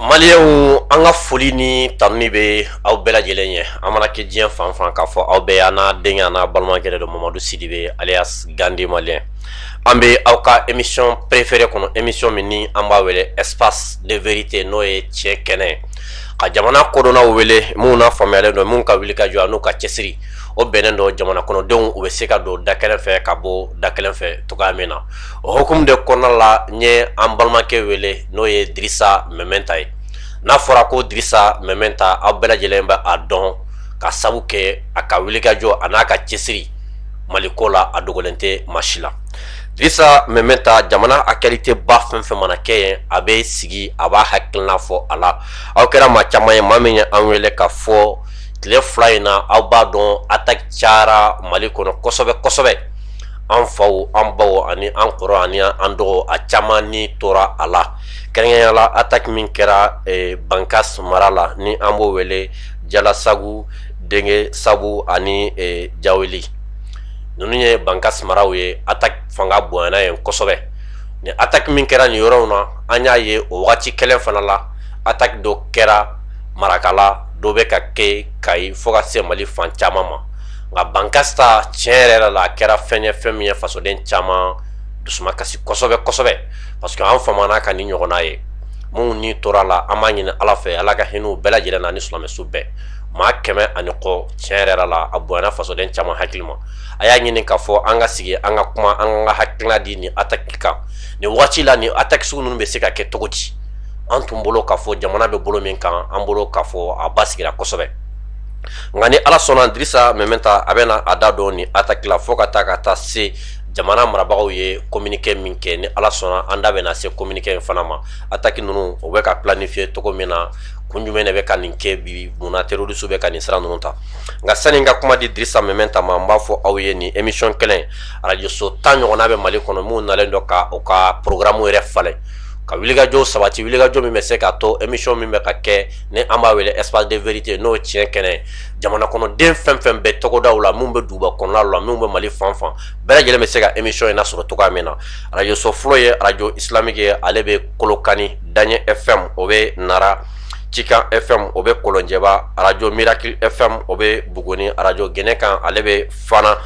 Maliyɛnw an ka foli ni tanuni bɛ aw bɛɛ lajɛlen ye an mana kɛ diɲɛ fan fan k'a fɔ aw bɛɛ an n'a denkɛ an n'a balimakɛ de don Mamadu Sidibe alias Gandi Maliyɛn an bɛ aw ka émission préférée kɔnɔ émission min ni an b'a wele espace de vérité n'o ye tiɲɛ kɛnɛ ye ka jamana kodɔnnaw wele minnu n'a faamuyalen don minnu ka wuli ka jɔ a n'u ka cɛsiri o bɛnnen don jamana kɔnɔdenw u bɛ se ka don da kelen fɛ ka bɔ da kelen fɛ cogoya min na o hukumu de kɔnɔna la n ye an balimakɛ wele n'o ye Dirisa Mɛmɛnta ye n'a fɔra ko Dirisa Mɛmɛnta aw bɛɛ lajɛlen bɛ a dɔn ka sabu kɛ a ka wulikajɔ a n'a ka cɛsiri Maliko la a dogolen tɛ maa si la Dirisa Mɛmɛnta jamana actualité ba fɛn fɛn mana kɛ yen a bɛ sigi a b'a hakilina fɔ a la aw kɛra maa caman ye maa min ye an wele ka fɔ tile fila in na aw b'a dɔn attaque cayara Mali kɔnɔ kosɛbɛ kosɛbɛ an faw an baw ani an kɔrɔ ani an dɔgɔ a caman ni tora a la kɛrɛnkɛrɛnnenya la attaque min kɛra Bankas mara la ni an b'o wele Jalasagu Denge Sabu ani Jaweli ninnu ye Bankas maraw ye attaque fanga bonyana yen kosɛbɛ ni attaque min kɛra nin yɔrɔw na an y'a ye o wagati kelen fana la attaque dɔ kɛra Marakala dɔ bɛ ka kɛ Kayi fo ka se Mali fan caman ma nka Bankas ta tiɲɛ yɛrɛ la a kɛra fɛn ye fɛn min ye fasoden caman dusuma kasi kosɛbɛ kosɛbɛ parce que an famana ka ni ɲɔgɔnna ye minnu ni tora la an b'a ɲini Ala fɛ Ala ka hinɛ u bɛɛ lajɛlen na ni silamɛsu bɛɛ maa 100 ani kɔ tiɲɛ yɛrɛ la a bonyana fasoden caman hakili ma a y'a ɲini k'a fɔ an ka sigi an ka kuma an ka hakilina di nin attaque kan nin wagati la nin attaque sugu ninnu bɛ se ka kɛ cogo di an tun bolo k'a fɔ jamana bɛ bolo min kan an bolo k'a fɔ a basigira kosɛbɛ nka ni Ala sɔnna Dirisa Mɛmɛnta a bɛna a da don nin attaque la fo ka taa se jamana marabagaw ye communiqué min kɛ ni Ala sɔnna an da bɛna se communiqué in fana ma attaque ninnu o bɛ ka planifier cogo min na kun jumɛn de bɛ ka nin kɛ bi munna terroriste bɛ ka nin sira ninnu ta nka sani n ka kuma di Dirisa Mɛmɛnta ma n b'a fɔ aw ye nin émission kelen radio so 10 ɲɔgɔnna bɛ Mali kɔnɔ minnu nalen don ka u ka programme yɛrɛ falen ka wulikajɔ sabati wulikajɔ min bɛ se ka to émission min bɛ ka kɛ ni an b'a wele espace de vérité n'o tiɲɛ kɛnɛ jamana kɔnɔden fɛn fɛn bɛ tɔgɔdaw la minnu bɛ duguba kɔnɔnaw la minnu bɛ Mali fan fan bɛɛ lajɛlen bɛ se ka émission in lasɔrɔ cogoya min na radio so fɔlɔ ye radio islamique ye ale bɛ Kolokani Daɲɛ FM o bɛ Nara Cikan FM o bɛ Kolonjɛba radio Miracle FM o bɛ Buguni radio Gɛnɛkan ale bɛ Fana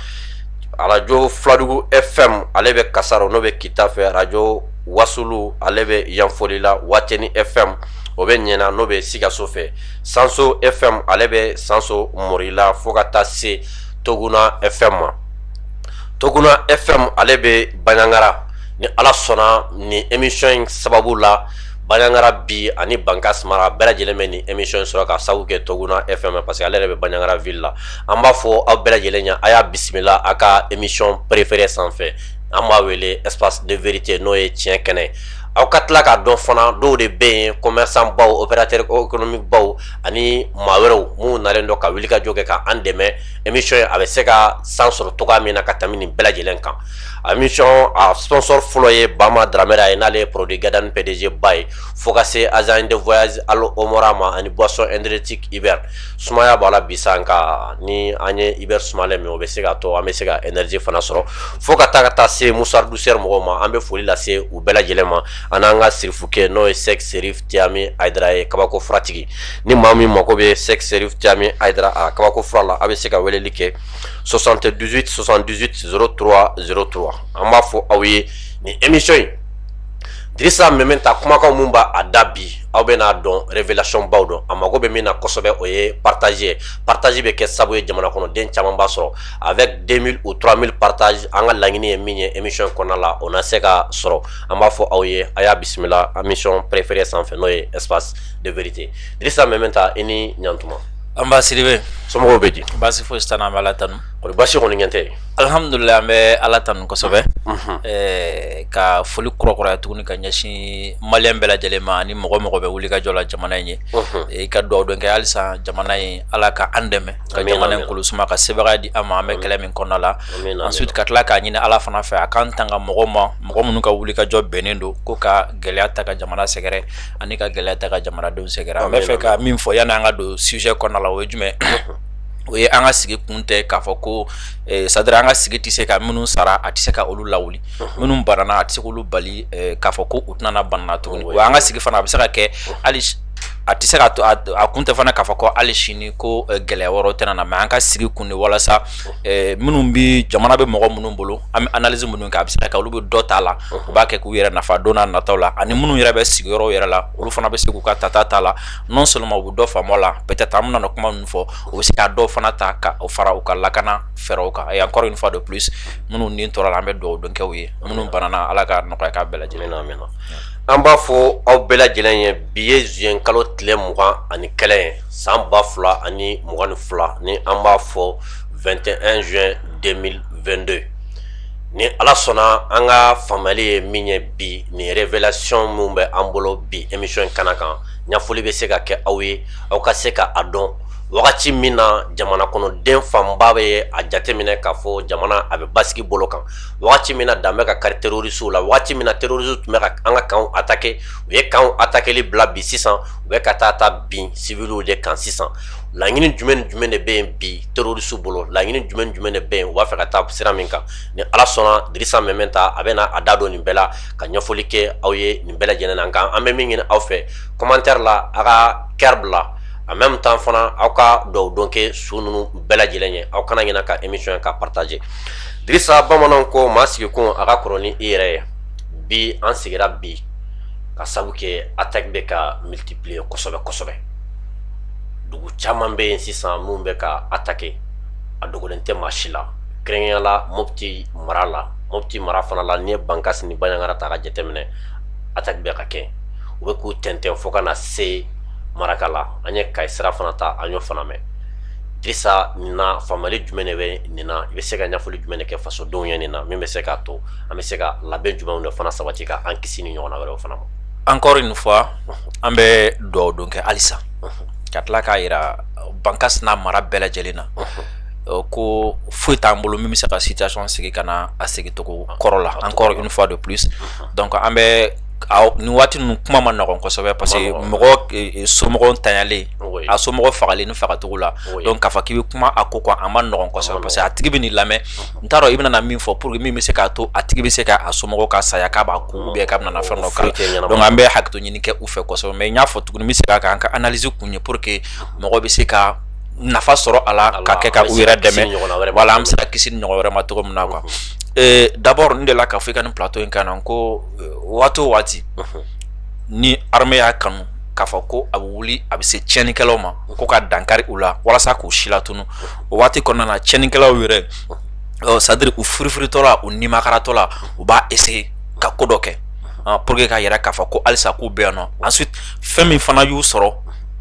radio Filadugu FM ale bɛ Kasaro n'o bɛ Kita fɛ radio Wasulu ale bɛ Yanfolila Wateni FM o bɛ Ɲɛna n'o bɛ Sikaso fɛ Sanso FM ale bɛ Sanso Morila fo ka taa se Toguna FM ma Toguna FM ale bɛ Baɲangara ni Ala sɔnna ni émission in sababu la Baɲangara bi ani Bankas mara bɛɛ lajɛlen bɛ nin émission in sɔrɔ ka sababu kɛ Toguna FM parce que ale yɛrɛ bɛ Baɲangara ville la an b'a fɔ aw bɛɛ lajɛlen ɲɛ a y'a bisimila a ka émission préférée sanfɛ an b'a wele espace de vérité n'o ye tiɲɛ kɛnɛ aw ka tila k'a dɔn fana dɔw de bɛ yen commerçant baw opérateur économique baw ani maa wɛrɛw minnu nalen don ka wulikajɔ kɛ ka an dɛmɛ émission a bɛ se ka san sɔrɔ cogoya min na ka tɛmɛ nin bɛɛ lajɛlen kan émission a sponsor fɔlɔ ye Bama Dramera ye n'ale ye produit Gadane PDG ba ye fo ka se agent de voyage Alo Omora ma ani boisson énergétique Iber sumaya b'a la bi sa nka ni an ye Iber sumalen min o bɛ se ka to an bɛ se ka énergie fana sɔrɔ fo ka taa se Moussa Douceur mɔgɔw ma an bɛ foli lase u bɛɛ lajɛlen ma an n'an ka sirifukɛ n'o ye Sek Serif Tiami Aidara ye kabako furatigi ni maa min mako bɛ Sek Serif Tiami Aidara a kabako fura la a bɛ se ka weleli kɛ 78 78 03 03 an b'a fɔ aw ye ni émission in Dirisa Mɛmɛnta kumakan mun b'a a da bi aw bɛna dɔn révélation baw dɔn a mago bɛ min na kosɛbɛ o ye partage bɛ kɛ sabu ye jamana kɔnɔden caman b'a sɔrɔ avec 2000 ou 3000 partage an ka laɲini ye min ye émission kɔnɔna la o na se ka sɔrɔ an b'a fɔ aw ye a y'a bisimila émission préférée sanfɛ n'o ye espace de vérité Dirisa Mɛmɛnta i ni ɲantuma an b'a Sidibe somɔgɔw bɛ di baasi foyi t'an na an bɛ Ala tanu basi kɔni ɲɛ tɛ alhamdulillah an bɛ Ala tanu kosɛbɛ ka foli kɔrɔkɔrɔya tuguni ka ɲɛsin maliyɛn bɛɛ lajɛlen ma ni mɔgɔ mɔgɔ bɛ wulikajɔ la jamana in ye i ka dugawu dɔn kɛ halisa jamana in Ala ka an dɛmɛ ka jamana in kolosuma ka sebagaya di an ma an bɛ kɛlɛ min kɔnɔna la ensuite ka tila k'a ɲini Ala fana fɛ a k'an tanga mɔgɔ ma mɔgɔ minnu ka wulikajɔ bɛnnen don ko ka gɛlɛya ta ka jamana sɛgɛrɛ ani ka gɛlɛya ta ka jamanadenw sɛgɛrɛ an bɛ fɛ ka min fɔ yanni an ka don sujet kɔnɔna la o ye jumɛn o ye an ka sigi kun tɛ k'a fɔ ko sadira an ka sigi tɛ se ka minnu sara a tɛ se ka olu lawuli minnu banana a tɛ se k'olu bali k'a fɔ ko u tɛna banana tuguni wa an ka sigi fana a bɛ se ka kɛ hali a tɛ se a kun tɛ fana k'a fɔ ko hali sini ko gɛlɛya wɛrɛw tɛna na mais an ka sigi kun de walasa minnu bi jamana bɛ mɔgɔ minnu bolo an bɛ analyse minnu kɛ a bɛ se ka kɛ olu bɛ dɔ ta la u b'a kɛ k'u yɛrɛ nafa don n'a nataw la ani minnu yɛrɛ bɛ sigiyɔrɔw yɛrɛ la olu fana bɛ se k'u ka ta la non seulement u bɛ dɔ faamu a la peut-être an bɛna kuma minnu fɔ u bɛ se ka dɔw fana ta ka fara u ka lakana fɛɛrɛw kan et encore une fois de plus minnu ni tɔɔrɔ la an bɛ dugawu don kɛ u ye minnu banana Ala ka nɔgɔya k'a bɛɛ lajɛlen na. An b'a fɔ aw bɛɛ lajɛlen ye bi ye juin kalo tile 21 ye san 2022 ni an b'a fɔ 21 juin 2022 ni Ala sɔnna an ka faamuyali ye min ye bi ni révélation mun bɛ an bolo bi émission in kana kan ɲɛfɔli bɛ se ka kɛ aw ye aw ka se ka a dɔn wagati min na jamana kɔnɔden fanba bɛ a jateminɛ k'a fɔ jamana a bɛ basigi bolo kan wagati min na dan bɛ ka kari terroriste la wagati min na terroriste tun bɛ ka an ka kanw attaquer u ye kanw attaquer bila bi sisan u bɛ ka taa bin civils de kan sisan laɲini jumɛn de bɛ yen bi terroriste bolo laɲini jumɛn de bɛ yen u b'a fɛ ka taa sira min kan ni Ala sɔnna Dirisa Mɛmɛnta a bɛ na a da don nin bɛɛ la ka ɲɛfɔli kɛ aw ye nin bɛɛ lajɛlen na nka an bɛ min ɲini aw fɛ commentaire la a ka cœur bila en même temps fana aw ka dɔw dɔn kɛ su ninnu bɛɛ lajɛlen ye aw kana ɲinɛ ka émission ka partager Dirisa bamananw ko maa sigi kun a ka kɔrɔ ni i yɛrɛ ye bi an sigira bi ka sabu kɛ attaque bɛ ka multiplier kosɛbɛ dugu caman bɛ yen sisan mun bɛ ka attaquer a dogolen tɛ maa si la kɛrɛnkɛrɛnya la Mopti mara fana la ni ye Bankasi ni Baɲangara ta ka jateminɛ attaque bɛ ka kɛ u bɛ k'u tɛntɛn fo ka na se Maraka la an ye Kayi sira fana ta an y'o fana mɛn Dirisa nin na faamuyali jumɛn de bɛ nin na i bɛ se ka ɲɛfɔli jumɛn de kɛ fasodenw ye nin na min bɛ se k'a to an bɛ se ka labɛn jumɛnw de fana sabati ka an kisi ni ɲɔgɔnna wɛrɛw fana ma. Encore une fois an bɛ dugawu don kɛ halisa ka tila k'a yira Bankasi n'a mara bɛɛ lajɛlen na ko foyi t'an bolo min bɛ se ka situation sigi ka na a segicogo kɔrɔ la encore une fois de plus donc an bɛ ni waati ninnu kuma ma nɔgɔn kosɛbɛ parce que mɔgɔ somɔgɔw tanyalen a somɔgɔ fagalen ni fagacogo la donc k'a fɔ k'i bɛ kuma a ko kan a ma nɔgɔn kosɛbɛ parce que a tigi bɛ nin lamɛn n t'a dɔn i bɛna min fɔ pour que min bɛ se k'a to a tigi bɛ se ka a somɔgɔw ka saya k'a b'a kun ou bien k'a bɛna fɛn dɔ k'a la donc an bɛ hakili to ɲini kɛ u fɛ kosɛbɛ mais n y'a fɔ tuguni n bɛ se k'a kan an ka analyse kun ye pour que mɔgɔ bɛ se ka nafa sɔrɔ a la ka kɛ ka u yɛrɛ dɛmɛ voilà an bɛ se ka kisi ni ɲɔgɔn wɛrɛ ma cogo min na quoi d'abord n delila k'a fɔ i ka nin plateau in kan na ko waati o waati ni armée y'a kanu k'a fɔ ko a bɛ wuli a bɛ se tiɲɛnikɛlaw ma ko ka dankari u la walasa k'u si latunu o waati kɔnɔna na tiɲɛnikɛlaw yɛrɛ c'est à dire u firifiritɔ la u nimakaratɔ la u b'a essayer ka ko dɔ kɛ pour que k'a yɛrɛ k'a fɔ ko halisa k'u bɛ yan nɔ ensuite fɛn min fana y'u sɔrɔ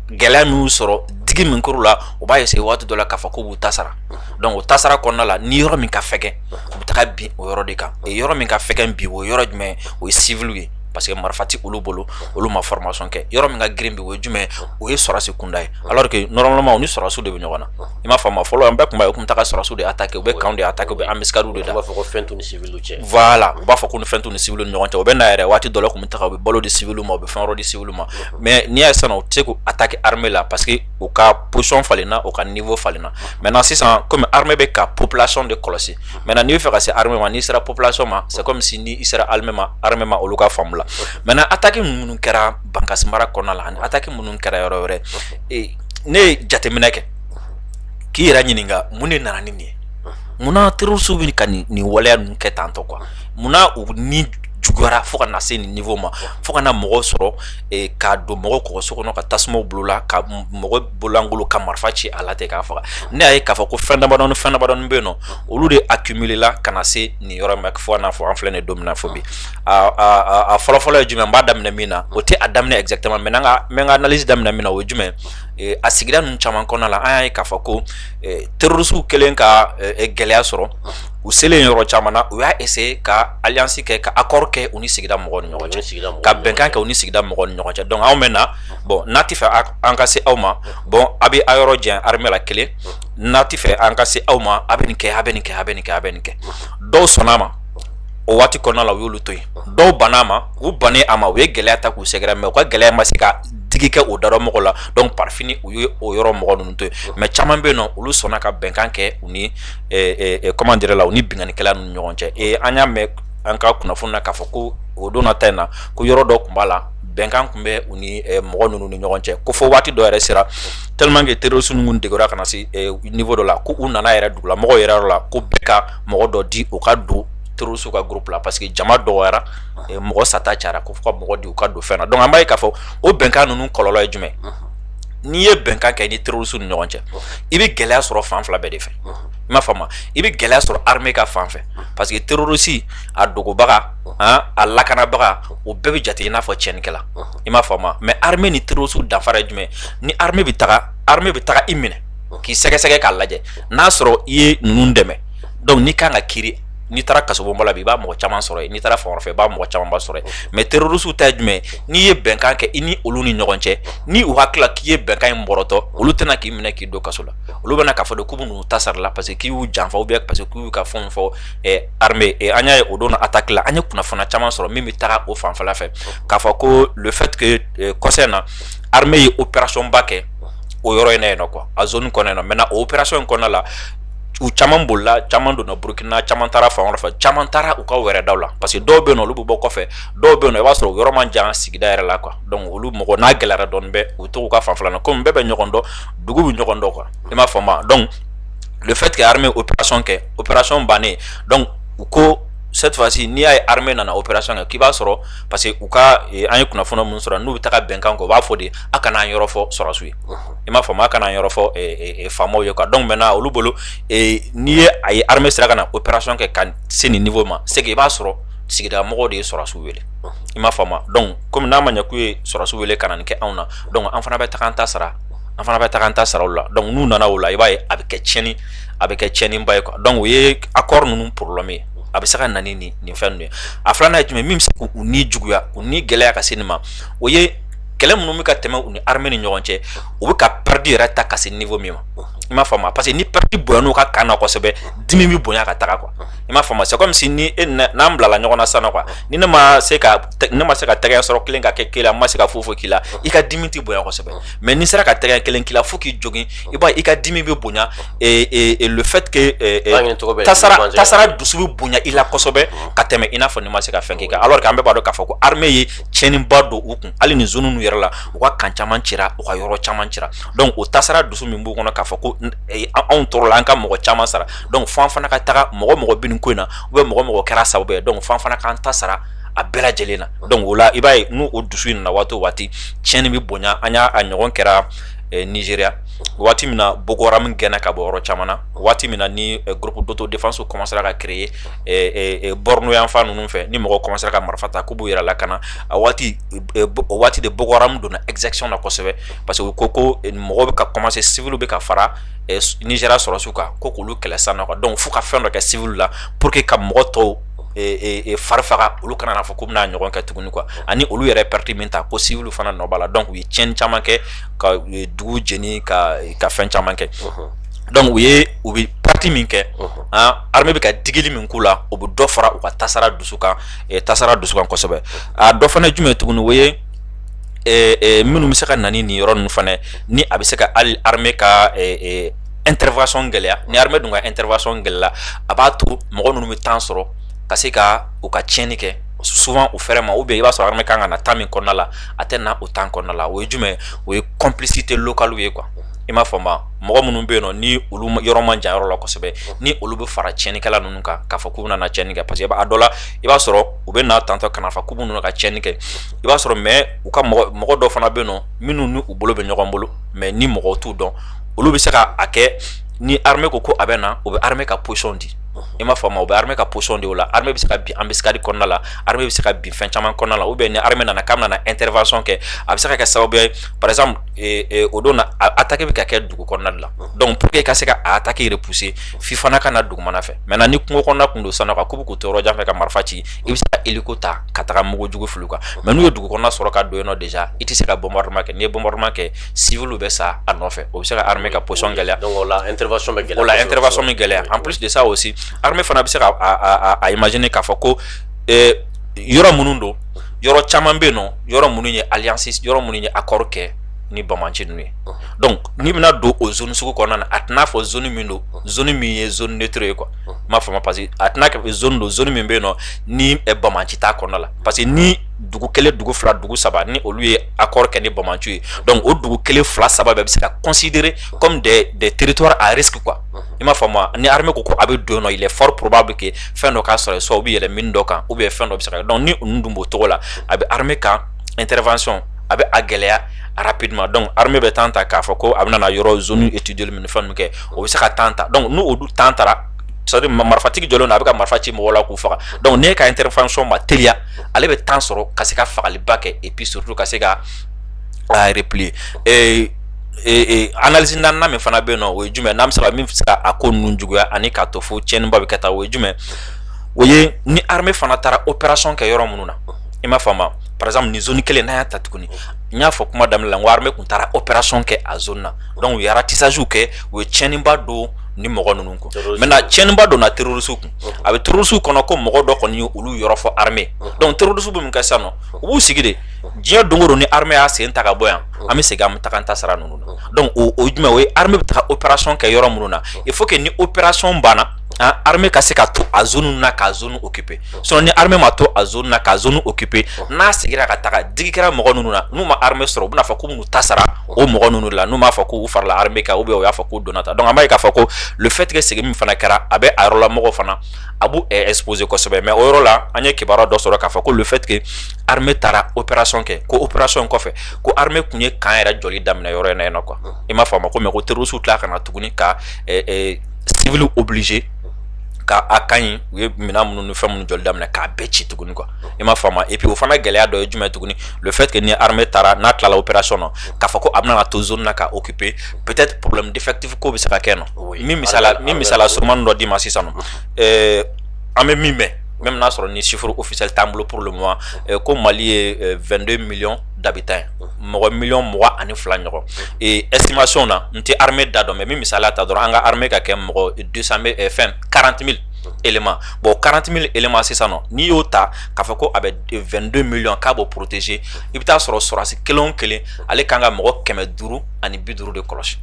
gɛlɛya min y'u sɔrɔ digi min kɛr'u la u b'a essayer waati dɔ la k'a fɔ ko b'u ta sara donc o ta sara kɔnɔna la ni yɔrɔ min ka fɛgɛn u bɛ taga bin o yɔrɔ de kan yɔrɔ min ka fɛgɛn bi o yɔrɔ jumɛn o ye civil ye parce que marifa ti olu bolo olu ma formation kɛ yɔrɔ min ka girin bi o ye jumɛn o ye sɔrɔsi kunda ye alors que normalement u ni sɔrɔsiw de bɛ ɲɔgɔn na i m'a faamu fɔlɔ an bɛɛ tun b'a ye ko n bɛ taga sɔrɔsiw de attaquer u bɛ camp de attaquer u bɛ embuscade de da u b'a fɔ ko fɛn t'u ni civil cɛ voilà u b'a fɔ ko ni fɛn t'u ni civil ni ɲɔgɔn cɛ u bɛ na yɛrɛ waati dɔ la kun bɛ taga u bɛ balo di civil ma u bɛ fɛn wɛrɛ di civil ma mais n'i y'a ye sisan u tɛ se k'u attaquer armée la parce que u ka position falenna u ka niveau falenna maintenant sisan comme armée bɛ ka population de kɔlɔsi maintenant n'i bɛ fɛ ka se armée ma n'i sera population ma c'est comme si n'i sera armée ma olu ka faamu la maintenant attaque minnu kɛra Bankasi mara kɔnɔna la ani attaque minnu kɛra yɔrɔ wɛrɛ ne ye jateminɛ kɛ k'i yɛrɛ ɲininka mun de nana ni nin ye munna terroriste bɛ ka nin waleya ninnu kɛ tantɔ quoi munna u ni juguyara fo ka na se nin niveau ma fo ka na mɔgɔw sɔrɔ k'a don mɔgɔw kɔkɔso kɔnɔ ka tasumaw bolo la ka mɔgɔ bolangolo ka marifa ci a la ten k'a faga ne y'a ye k'a fɔ ko fɛn damadɔni bɛ yen nɔ olu de accumulé la ka na se nin yɔrɔ ma fo ka n'a fɔ an filɛ nin don min na fo bi a fɔlɔfɔlɔ ye jumɛn n b'a daminɛ min na o tɛ a daminɛ exactement mais n bɛ n ka analyse daminɛ min na o ye jumɛn a sigida ninnu caman kɔnɔna la an y'a ye k'a fɔ ko terroriste kɛlen ka gɛlɛya sɔrɔ u selen yɔrɔ caman na u y'a essayer ka alliance kɛ ka accord kɛ u ni sigida mɔgɔw ni ɲɔgɔn cɛ ka bɛnkan kɛ u ni sigida mɔgɔw ni ɲɔgɔn cɛ donc anw bɛ na bon n'a ti fɛ an ka se aw ma bon a bɛ a yɔrɔ jɛn armée la kelen n'a ti fɛ an ka se aw ma a bɛ nin kɛ a bɛ nin kɛ a bɛ nin kɛ a bɛ nin kɛ dɔw sɔnna ma o waati kɔnɔna la u y'olu to yen dɔw banna a ma u bannen a ma u ye gɛlɛya ta k'u sɛgɛrɛ mais u ka gɛlɛya ma se ka digi kɛ o dara mɔgɔ la donc par fini u ye o yɔrɔ mɔgɔ ninnu to yen mais caman bɛ yen nɔ olu sɔnna ka bɛnkan kɛ u ni comment dire la u ni bingannikɛla ninnu ni ɲɔgɔn cɛ an y'a mɛn an ka kunnafoni na k'a fɔ ko o don nata in na ko yɔrɔ dɔ tun b'a la bɛnkan kun bɛ u ni mɔgɔ ninnu ni ɲɔgɔn cɛ ko fɔ waati dɔ yɛrɛ sera tellement que terroriste ninnu degera kana se niveau dɔ la ko u nana yɛrɛ dugula mɔgɔw yɛrɛ yɔrɔ la ko bɛɛ ka mɔgɔ dɔ di u ka don terroriste ka groupe la parce que jama dɔgɔyara mɔgɔ sata cayara ko fɔ ka mɔgɔ di u ka don fɛn na donc an b'a ye k'a fɔ o bɛnkan ninnu kɔlɔlɔ ye jumɛn n'i ye bɛnkan kɛ ni terroriste ni ɲɔgɔn cɛ i bɛ gɛlɛya sɔrɔ fan fila bɛɛ de fɛ i m'a faamu i bɛ gɛlɛya sɔrɔ armée ka fan fɛ parce que terroriste a dogobaga a lakanabaga o bɛɛ bɛ jate i n'a fɔ tiɲɛnikɛla i m'a faamu mais armée ni terroriste danfara ye jumɛn ni armée bɛ taga i minɛ k'i sɛgɛsɛgɛ k'a lajɛ n'a sɔrɔ i ye ninnu dɛmɛ donc n'i kan ka kiiri n'i taara kasobonba la bi i b'a mɔgɔ caman sɔrɔ yen n'i taara fan wɛrɛ fɛ i b'a mɔgɔ caman ba sɔrɔ yen mais terroriste ta ye jumɛn n'i ye bɛnkan kɛ i ni olu ni ɲɔgɔn cɛ ni u hakilila k'i ye bɛnkan in bɔrɔtɔ olu tɛna k'i minɛ k'i don kaso la olu bɛna k'a fɔ de k'u b'u ta sara la parce que k'i y'u janfa ou bien parce que k'u y'u ka fɛnw fɔ armée an y'a ye o don na attaque la an ye kunnafoniya caman sɔrɔ min bɛ taga o fanfɛla fɛ k'a fɔ ko le fait que kɔsɛ in na armée ye opération ba kɛ o yɔrɔ in na yen nɔ quoi a zone kɔnɔ yen nɔ maintenant o opération in kɔnɔna la u caman bolila caman donna Burkina caman taara fan wɛrɛ fɛ caman taara u ka wɛrɛdaw la parce que dɔw bɛ yen nɔ olu bɛ bɔ kɔfɛ dɔw bɛ yen nɔ i b'a sɔrɔ yɔrɔ man jan sigida yɛrɛ la quoi donc olu mɔgɔ n'a gɛlɛyara dɔɔni bɛ u to u ka fanfɛla la komi bɛɛ bɛ ɲɔgɔn dɔn dugu bɛ ɲɔgɔn dɔn quoi i m'a faamu donc le fait que armée opération kɛ opération bannen donc u ko cette fois-ci n'i y'a ye armée nana opération kɛ k'i b'a sɔrɔ parce que u ka an ye kunnafoni minnu sɔrɔ n'u bɛ taga bɛnkan kɔ u b'a fɔ de a kana an yɔrɔ fɔ sɔrɔsiw ye i m'a faamu a kana an yɔrɔ fɔ faamaw ye quoi donc maintenant olu bolo n'i ye a ye armée sera ka na opération kɛ ka se nin niveau ma c'est que i b'a sɔrɔ sigida mɔgɔw de ye sɔrɔsiw wele i m'a faamu donc comme n'a ma ɲɛ k'u ye sɔrɔsiw wele ka na nin kɛ anw na donc an fana bɛ taga an ta sara an fana bɛ taga an ta sara o la donc n'u nana o la i b'a ye a bɛ kɛ tiɲɛniba ye quoi donc o ye accord ninnu problème ye a bɛ se ka na ni nin fɛn ninnu ye a filanan ye jumɛn min bɛ se k'u ni juguya u ni gɛlɛya ka se nin ma o ye kɛlɛ minnu bɛ ka tɛmɛ u ni armée ni ɲɔgɔn cɛ u bɛ ka perte yɛrɛ ta ka se niveau min ma i m'a faamu parce que ni perte bonya n'u ka kan na kosɛbɛ dimi bɛ bonya ka taga quoi i m'a faamu c'est comme si ni n'an bilala ɲɔgɔn na sisan quoi ni ne ma se ka tɛgɛ sɔrɔ kelen ka kɛ kelen a ma se ka foyi k'i la i ka dimi tɛ bonya kosɛbɛ mais ni sera ka tɛgɛ kelen k'i la fo k'i jogin i b'a ye i ka dimi bɛ bonya le fait que tasara dusu bɛ bonya i la kosɛbɛ ka tɛmɛ i n'a fɔ ni ma se ka fɛn k'i kan alors que an bɛɛ b'a dɔn k'a fɔ ko armée ye tiɲɛniba don u kun hali ni zone ninnu yɛrɛ la u ka kan caman cira u ka yɔrɔ caman cira donc o tasara dusu min b'u kɔnɔ k'a fɔ ko anw tɔɔrɔ la an ka mɔgɔ caman sara donc fo an fana ka taga mɔgɔ bɛ nin ko in na ou bien mɔgɔ kɛra sababu ye donc fo an fana k'an ta sara a bɛɛ lajɛlen na donc o la i b'a ye n'o dusu in nana waati o waati tiɲɛni bɛ bonya an y'a ɲɔgɔn kɛra Nigeria waati min na Boko Haram gɛnna ka bɔ yɔrɔ caman na waati min na ni groupe d'autodéfense commencera ka créer borno yan fan ninnu fɛ ni mɔgɔ commencera ka marifa ta k'u b'u yɛrɛ lakana a waati de Boko Haram donna exaction na kosɛbɛ parce que u ko mɔgɔ bɛ ka commencer civil bɛ ka fara Nigeria sɔrɔsiw kan ko k'olu kɛlɛ san na quoi donc fo ka fɛn dɔ kɛ civil la pour que ka mɔgɔ tɔw fari faga olu kana na fɔ k'u bɛna ɲɔgɔn kɛ tuguni quoi ani olu yɛrɛ perte min ta ko civil fana nɔ b'a la donc u ye tiɲɛni caman kɛ ka dugu jeni ka fɛn caman kɛ donc u bɛ parti min kɛ armée bɛ ka digili min k'u la u bɛ dɔ fara u ka tasara dusu kan kosɛbɛ a dɔ fana ye jumɛn tuguni o ye minnu bɛ se ka na ni nin yɔrɔ ninnu fana ni a bɛ se ka hali armée ka intervention gɛlɛya ni armée dun ka intervention gɛlɛya a b'a to mɔgɔ ninnu bɛ temps sɔrɔ ka se ka u ka tiɲɛni kɛ souvent u fɛrɛ ma ou bien i b'a sɔrɔ armée kan ka na temps min kɔnɔna la a tɛ na o temps kɔnɔna la o ye jumɛn o ye complicité locale ye quoi i m'a faamu mɔgɔ minnu bɛ yen nɔ ni olu yɔrɔ man jan yɔrɔ la kosɛbɛ ni olu bɛ fara tiɲɛnikɛla ninnu kan k'a fɔ k'u bɛna na tiɲɛni kɛ parce que a dɔ la i b'a sɔrɔ u bɛ na tantɔ kana fɔ k'u bɛna ka tiɲɛni kɛ i b'a sɔrɔ mais u ka mɔgɔ dɔ fana bɛ yen nɔ minnu ni u bolo bɛ ɲɔgɔn bolo mais ni mɔgɔw t'u dɔn olu bɛ se ka a kɛ ni armée ko a bɛ na u bɛ armée ka position di i m'a faamu u bɛ armée ka position de o la armée bɛ se ka bin embuscade kɔnɔna la armée bɛ se ka bin fɛn caman kɔnɔna la ou bien ni armée nana k'a bɛna na intervention kɛ a bɛ se ka kɛ sababu ye par exemple o don na attaque bɛ ka kɛ dugu kɔnɔna de la donc pour que i ka se ka attaque repousser f'i fana ka na dugumana fɛ maintenant ni kungo kɔnɔna kun don sisan nɔ k'u bɛ k'u to yɔrɔ jan fɛ ka marifa ci i bɛ se ka hélico ta ka taga mugu jugu fili kan mais n'u ye dugu kɔnɔna sɔrɔ ka don yen nɔ déjà i tɛ se ka bombardement kɛ n'i ye bombardement kɛ civil bɛ sa a nɔfɛ o bɛ se ka armée ka position gɛlɛya donc o la intervention bɛ gɛlɛya o la intervention bɛ gɛlɛya en plus de ça aussi armée fana bɛ se ka a imaginer k'a fɔ ko yɔrɔ minnu don yɔrɔ caman bɛ yen nɔ yɔrɔ minnu ye alliance yɔrɔ minnu ye accord kɛ ni Bamanci ninnu ye donc n'i bɛna don o zone sugu kɔnɔna na a tɛna fɔ zone min don zone min ye zone neutre ye quoi n m'a faamu parce que a tɛna kɛ zone don zone min bɛ yen nɔ ni Bamanci t'a kɔnɔna la parce que ni dugu kelen dugu fila dugu saba ni olu ye accord kɛ ni Bamanan ye donc o dugu kelen fila saba bɛɛ bɛ se ka considérer comme des territoires à risque quoi i m'a faamu ni armée ko a bɛ don il est fort probable que fɛn dɔ k'a sɔrɔ soit u bɛ yɛlɛ mine dɔ kan ou bien fɛn dɔ bɛ se ka donc ni olu dun b'o cogo la a bɛ armée ka intervention a bɛ a gɛlɛya rapidement donc armée bɛ temps ta k'a fɔ ko a bɛ na yɔrɔ zone étudier minnu fɛn ninnu kɛ o bɛ se ka temps ta donc n'o olu temps tara c'est-à-dire marifatigi jɔlen don a bɛ ka marifa ci mɔgɔw la k'u faga donc ne ka intervention ma teliya ale bɛ temps sɔrɔ ka se ka fagaliba kɛ et puis surtout ka se ka replier analyse naaninan min fana bɛ yen nɔ o ye jumɛn n'an bɛ se ka min se ka a ko ninnu juguya ani k'a to fo tiɲɛniba bɛ kɛ tan o ye jumɛn o ye ni armée fana taara opération kɛ yɔrɔ minnu na i m'a faamu par exemple ni zone kelen n'an y'a ta tuguni n y'a fɔ kuma daminɛ la n ko armée kun taara opération kɛ a zone na donc u ye ratissage kɛ u ye tiɲɛniba don ni mɔgɔ ninnu kun maintenant tiɲɛniba donna terroriste kun a bɛ terroriste kɔnɔ ko mɔgɔ dɔ kɔni ye olu yɔrɔ fɔ armée donc terroriste bɛ mun kɛ sisan nɔ u b'u sigi de diɲɛ don o don ni armée y'a sen ta ka bɔ yan an bɛ segin an bɛ taga an ta sira ninnu na donc o jumɛn o ye armée bɛ taga opération kɛ yɔrɔ minnu na il faut que ni opération banna armée ka se ka to a zone na ka zone occuper sinon ni armée ma to a zone na ka zone occuper n'a segira ka taga digi kɛra mɔgɔ ninnu na n'u ma armée sɔrɔ u bɛna fɔ ko n'u ta sara o mɔgɔ ninnu la n'u m'a fɔ ko u farala armée kan ou bien u y'a fɔ ko donna ta donc an b'a ye k'a fɔ ko le fait que segin min fana kɛra a bɛ a yɔrɔ la mɔgɔw fana a b'u exposer kosɛbɛ mais o yɔrɔ la an ye kibaruya dɔ sɔrɔ k'a fɔ ko le fait que armée taara opération kɛ ko opération in kɔfɛ ko armée kun ye kan yɛrɛ jɔli daminɛ yɔrɔ in na yen nɔ quoi i m'a faamu ko mais ko terroristes tila ka na tuguni ka civil obligé ka a kan ɲi u ye minɛn minnu ni fɛn minnu jɔli daminɛ k'a bɛɛ ci tuguni quoi i m'a faamu et puis o fana gɛlɛya dɔ ye jumɛn tuguni le fait que ni armée taara n'a tilala opération na k'a fɔ ko a bɛna na to zone na ka occuper peut-être problème d'effectif ko bɛ se ka kɛ nɔ min misala surumani dɔ d'i ma sisan nɔ an bɛ min mɛn même n'a sɔrɔ ni chiffre officiel t'an bolo pour le moment ko Mali ye 22 millions d'habitants mɔgɔ million 22 ɲɔgɔn et estimation na n tɛ armée da dɔn mais min misaliya ta dɔrɔn an ka armée ka kɛ mɔgɔ 40 000 éléments bon 40 000 éléments sisan nɔ n'i y'o ta k'a fɔ ko a bɛ 22 millions k'a b'o protéger i bɛ taa sɔrɔ sɔrɔdasi kelen o kelen ale kan ka mɔgɔ 550 de kɔlɔsi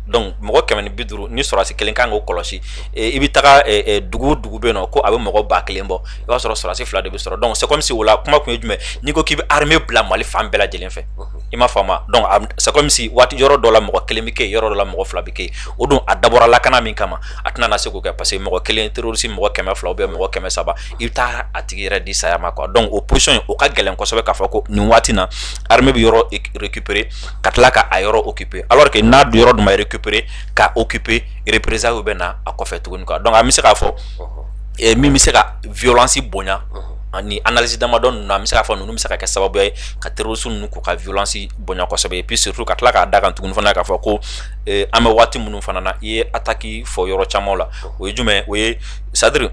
donc mɔgɔ 550 ni sɔrɔdasi kelen kan k'o kɔlɔsi i bɛ taga dugu bɛ yen nɔ ko a bɛ mɔgɔ 1000 bɔ i b'a sɔrɔ sɔrɔdasi 2 de bɛ sɔrɔ donc c'est comme si o la kuma kun ye jumɛn n'i ko k'i bɛ armée bila Mali fan bɛɛ lajɛlen fɛ i m'a faamu donc c'est comme si waati yɔrɔ dɔ la mɔgɔ 1 bɛ kɛ yen yɔrɔ dɔ la mɔgɔ 2 bɛ kɛ yen o don a dabɔra lakana min kama a tɛna na se k'o kɛ parce que mɔgɔ 1 terroriste mɔgɔ 200 ou bien mɔgɔ 300 i bɛ taa a tigi yɛrɛ di saya ma quoi donc o position in o ka gɛlɛn kosɛbɛ k'a fɔ ko nin waati na armée bɛ yɔrɔ récupérer ka tila ka a yɔrɔ occuper alors que n'a yɔrɔ dun ma récupérer ka occuper représailles bɛ na a kɔfɛ tuguni quoi donc an bɛ se k'a fɔ min bɛ se ka violence bonya ani analyse damadɔ ninnu an bɛ se k'a fɔ ninnu bɛ se ka kɛ sababu ye ka terroriste ninnu k'u ka violence bonya kosɛbɛ et puis surtout ka tila k'a da kan tuguni fana k'a fɔ ko an bɛ waati minnu fana na i ye attaque fɔ yɔrɔ camanw la o ye jumɛn o ye c'est à dire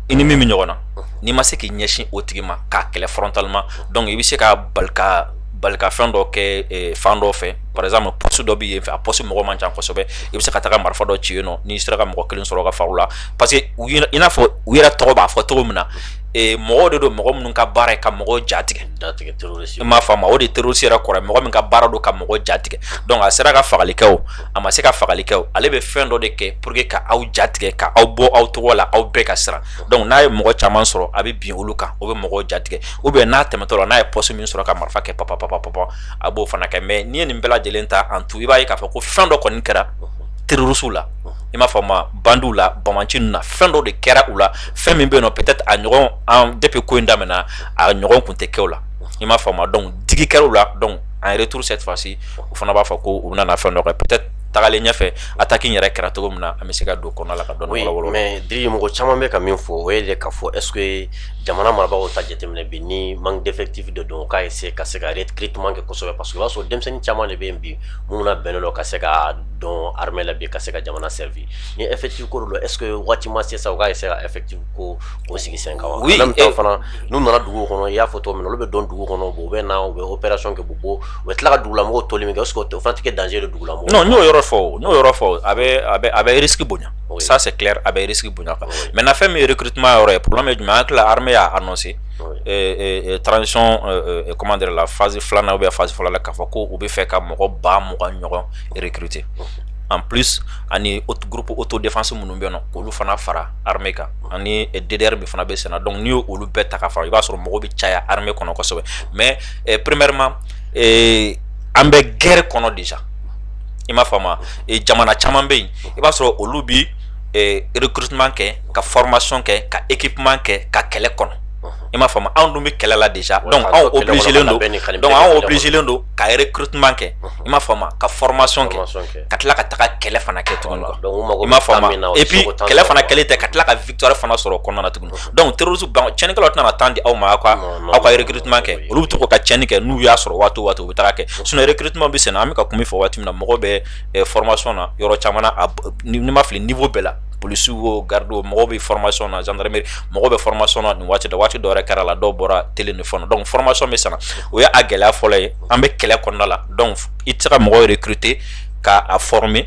i ni min bɛ ɲɔgɔn na n'i ma se k'i ɲɛsin o tigi ma k'a kɛlɛ frontalement donc i bɛ se ka bali ka fɛn dɔ kɛ fan dɔ fɛ par exemple poste dɔ bɛ yen fɛ a poste mɔgɔ man ca kosɛbɛ i bɛ se ka taga marifa dɔ ci yen nɔ n'i sera ka mɔgɔ kelen sɔrɔ ka fara u la parce que i n'a fɔ u yɛrɛ tɔgɔ b'a fɔ cogo min na mɔgɔw de don mɔgɔ minnu ka baara ye ka mɔgɔw jatigɛ i m'a faamu o de ye terroriste yɛrɛ kɔrɔ mɔgɔ min ka baara don ka mɔgɔ jatigɛ donc a sera ka fagali kɛ o a ma se ka fagali kɛ o ale bɛ fɛn dɔ de kɛ pour que ka aw jatigɛ ka aw bɔ aw tɔgɔ la aw bɛɛ ka siran donc n'a ye mɔgɔ caman sɔrɔ a bɛ bin olu kan o bɛ mɔgɔw jatigɛ ou bien n'a tɛmɛtɔ la n'a ye poste min sɔrɔ ka marifa kɛ papa a b'o fana kɛ mais n'i ye nin bɛɛ lajɛlen ta en tout i b'a ye k'a fɔ ko fɛn dɔ kɔni kɛra terroriste la i m'a faamu bandiw la Bamanan ninnu na fɛn dɔ de kɛra u la fɛn min bɛ yen nɔ peut-être a ɲɔgɔn depuis ko in daminɛ a ɲɔgɔn kun tɛ kɛ o la i m'a faamu donc digi kɛra u la donc en retour cette fois-ci u fana b'a fɔ ko u bɛna fɛn dɔ kɛ peut-être tagalen ɲɛfɛ attaque in yɛrɛ kɛra cogo min na an bɛ se ka don kɔnɔna la ka dɔɔni wɔlɔwɔlɔ mais Diri mɔgɔ caman bɛ ka min fɔ o ye de k'a fɔ est-ce que jamana marabagaw ta jateminɛ bi ni manque d'effectif de don k'a essayer ka se ka recrutement kɛ kosɛbɛ parce que o b'a sɔrɔ denmisɛnnin caman de bɛ yen bi minnu labɛnnen don ka se ka dɔn armée la bi ka se ka jamana servir ni effectif ko do est-ce que waati ma se sa u k'a essayer ka effectif ko o sigi sen kan wa en même temps fana n'u nana dugu kɔnɔ i y'a fɔ cogo min na olu bɛ dɔn dugu kɔnɔ u bɛ na u bɛ opération kɛ u bɛ tila ka dugulamɔgɔw toli min kɛ est-ce que o fana tɛ kɛ danger de dugulamɔgɔw non n y'o yɔrɔ fɔ a bɛ risque bonya ça c'est clair a bɛ risque bonya maintenant fɛn min ye recrutement yɔrɔ ye problème ye jumɛn an tila armée y'a annoncé transition comment dire la phase filanan ou bien phase fɔlɔ la k'a fɔ ko u bɛ fɛ ka mɔgɔ 20,000 ɲɔgɔn recruter en plus ani groupe autodéfense minnu bɛ yen nɔ k'olu fana fara armée kan ani DDR min fana bɛ sen na donc n'i y'o olu bɛɛ ta ka fara i b'a sɔrɔ mɔgɔw bɛ caya armée kɔnɔ kosɛbɛ mais premièrement an bɛ guerre kɔnɔ déjà i m'a faamu jamana caman bɛ yen i b'a sɔrɔ olu bi recrutement kɛ ka formation kɛ ka équipement kɛ ka kɛlɛ kɔnɔ i m'a faamu anw dun bɛ kɛlɛ la déjà donc anw obligé len don ka recrutement kɛ i m'a faamu ka formation kɛ ka tila ka taga kɛlɛ fana kɛ tuguni i m'a faamu et puis kɛlɛ fana kɛlen tɛ ka tila ka victoire fana sɔrɔ kɔnɔna na tuguni donc terrorisme tiɲɛnikɛlaw tɛna temps di aw ma aw ka recrutement kɛ olu bɛ to ka tiɲɛni kɛ n'u y'a sɔrɔ waati o waati u bɛ taga kɛ sinon recrutement bɛ sen na an bɛ ka kuma fɔ waati min na mɔgɔ bɛ formation na yɔrɔ caman na ni ma fili niveau bɛɛ la policiers wo garde wo mɔgɔw bɛ formation na gendarmerie mɔgɔw bɛ formation na nin waati dɔ yɛrɛ kɛra la dɔw bɔra télé ni fɛn na donc formation bɛ sen na o ye a gɛlɛya fɔlɔ ye an bɛ kɛlɛ kɔnɔna la donc i tɛ se ka mɔgɔw recruter ka a former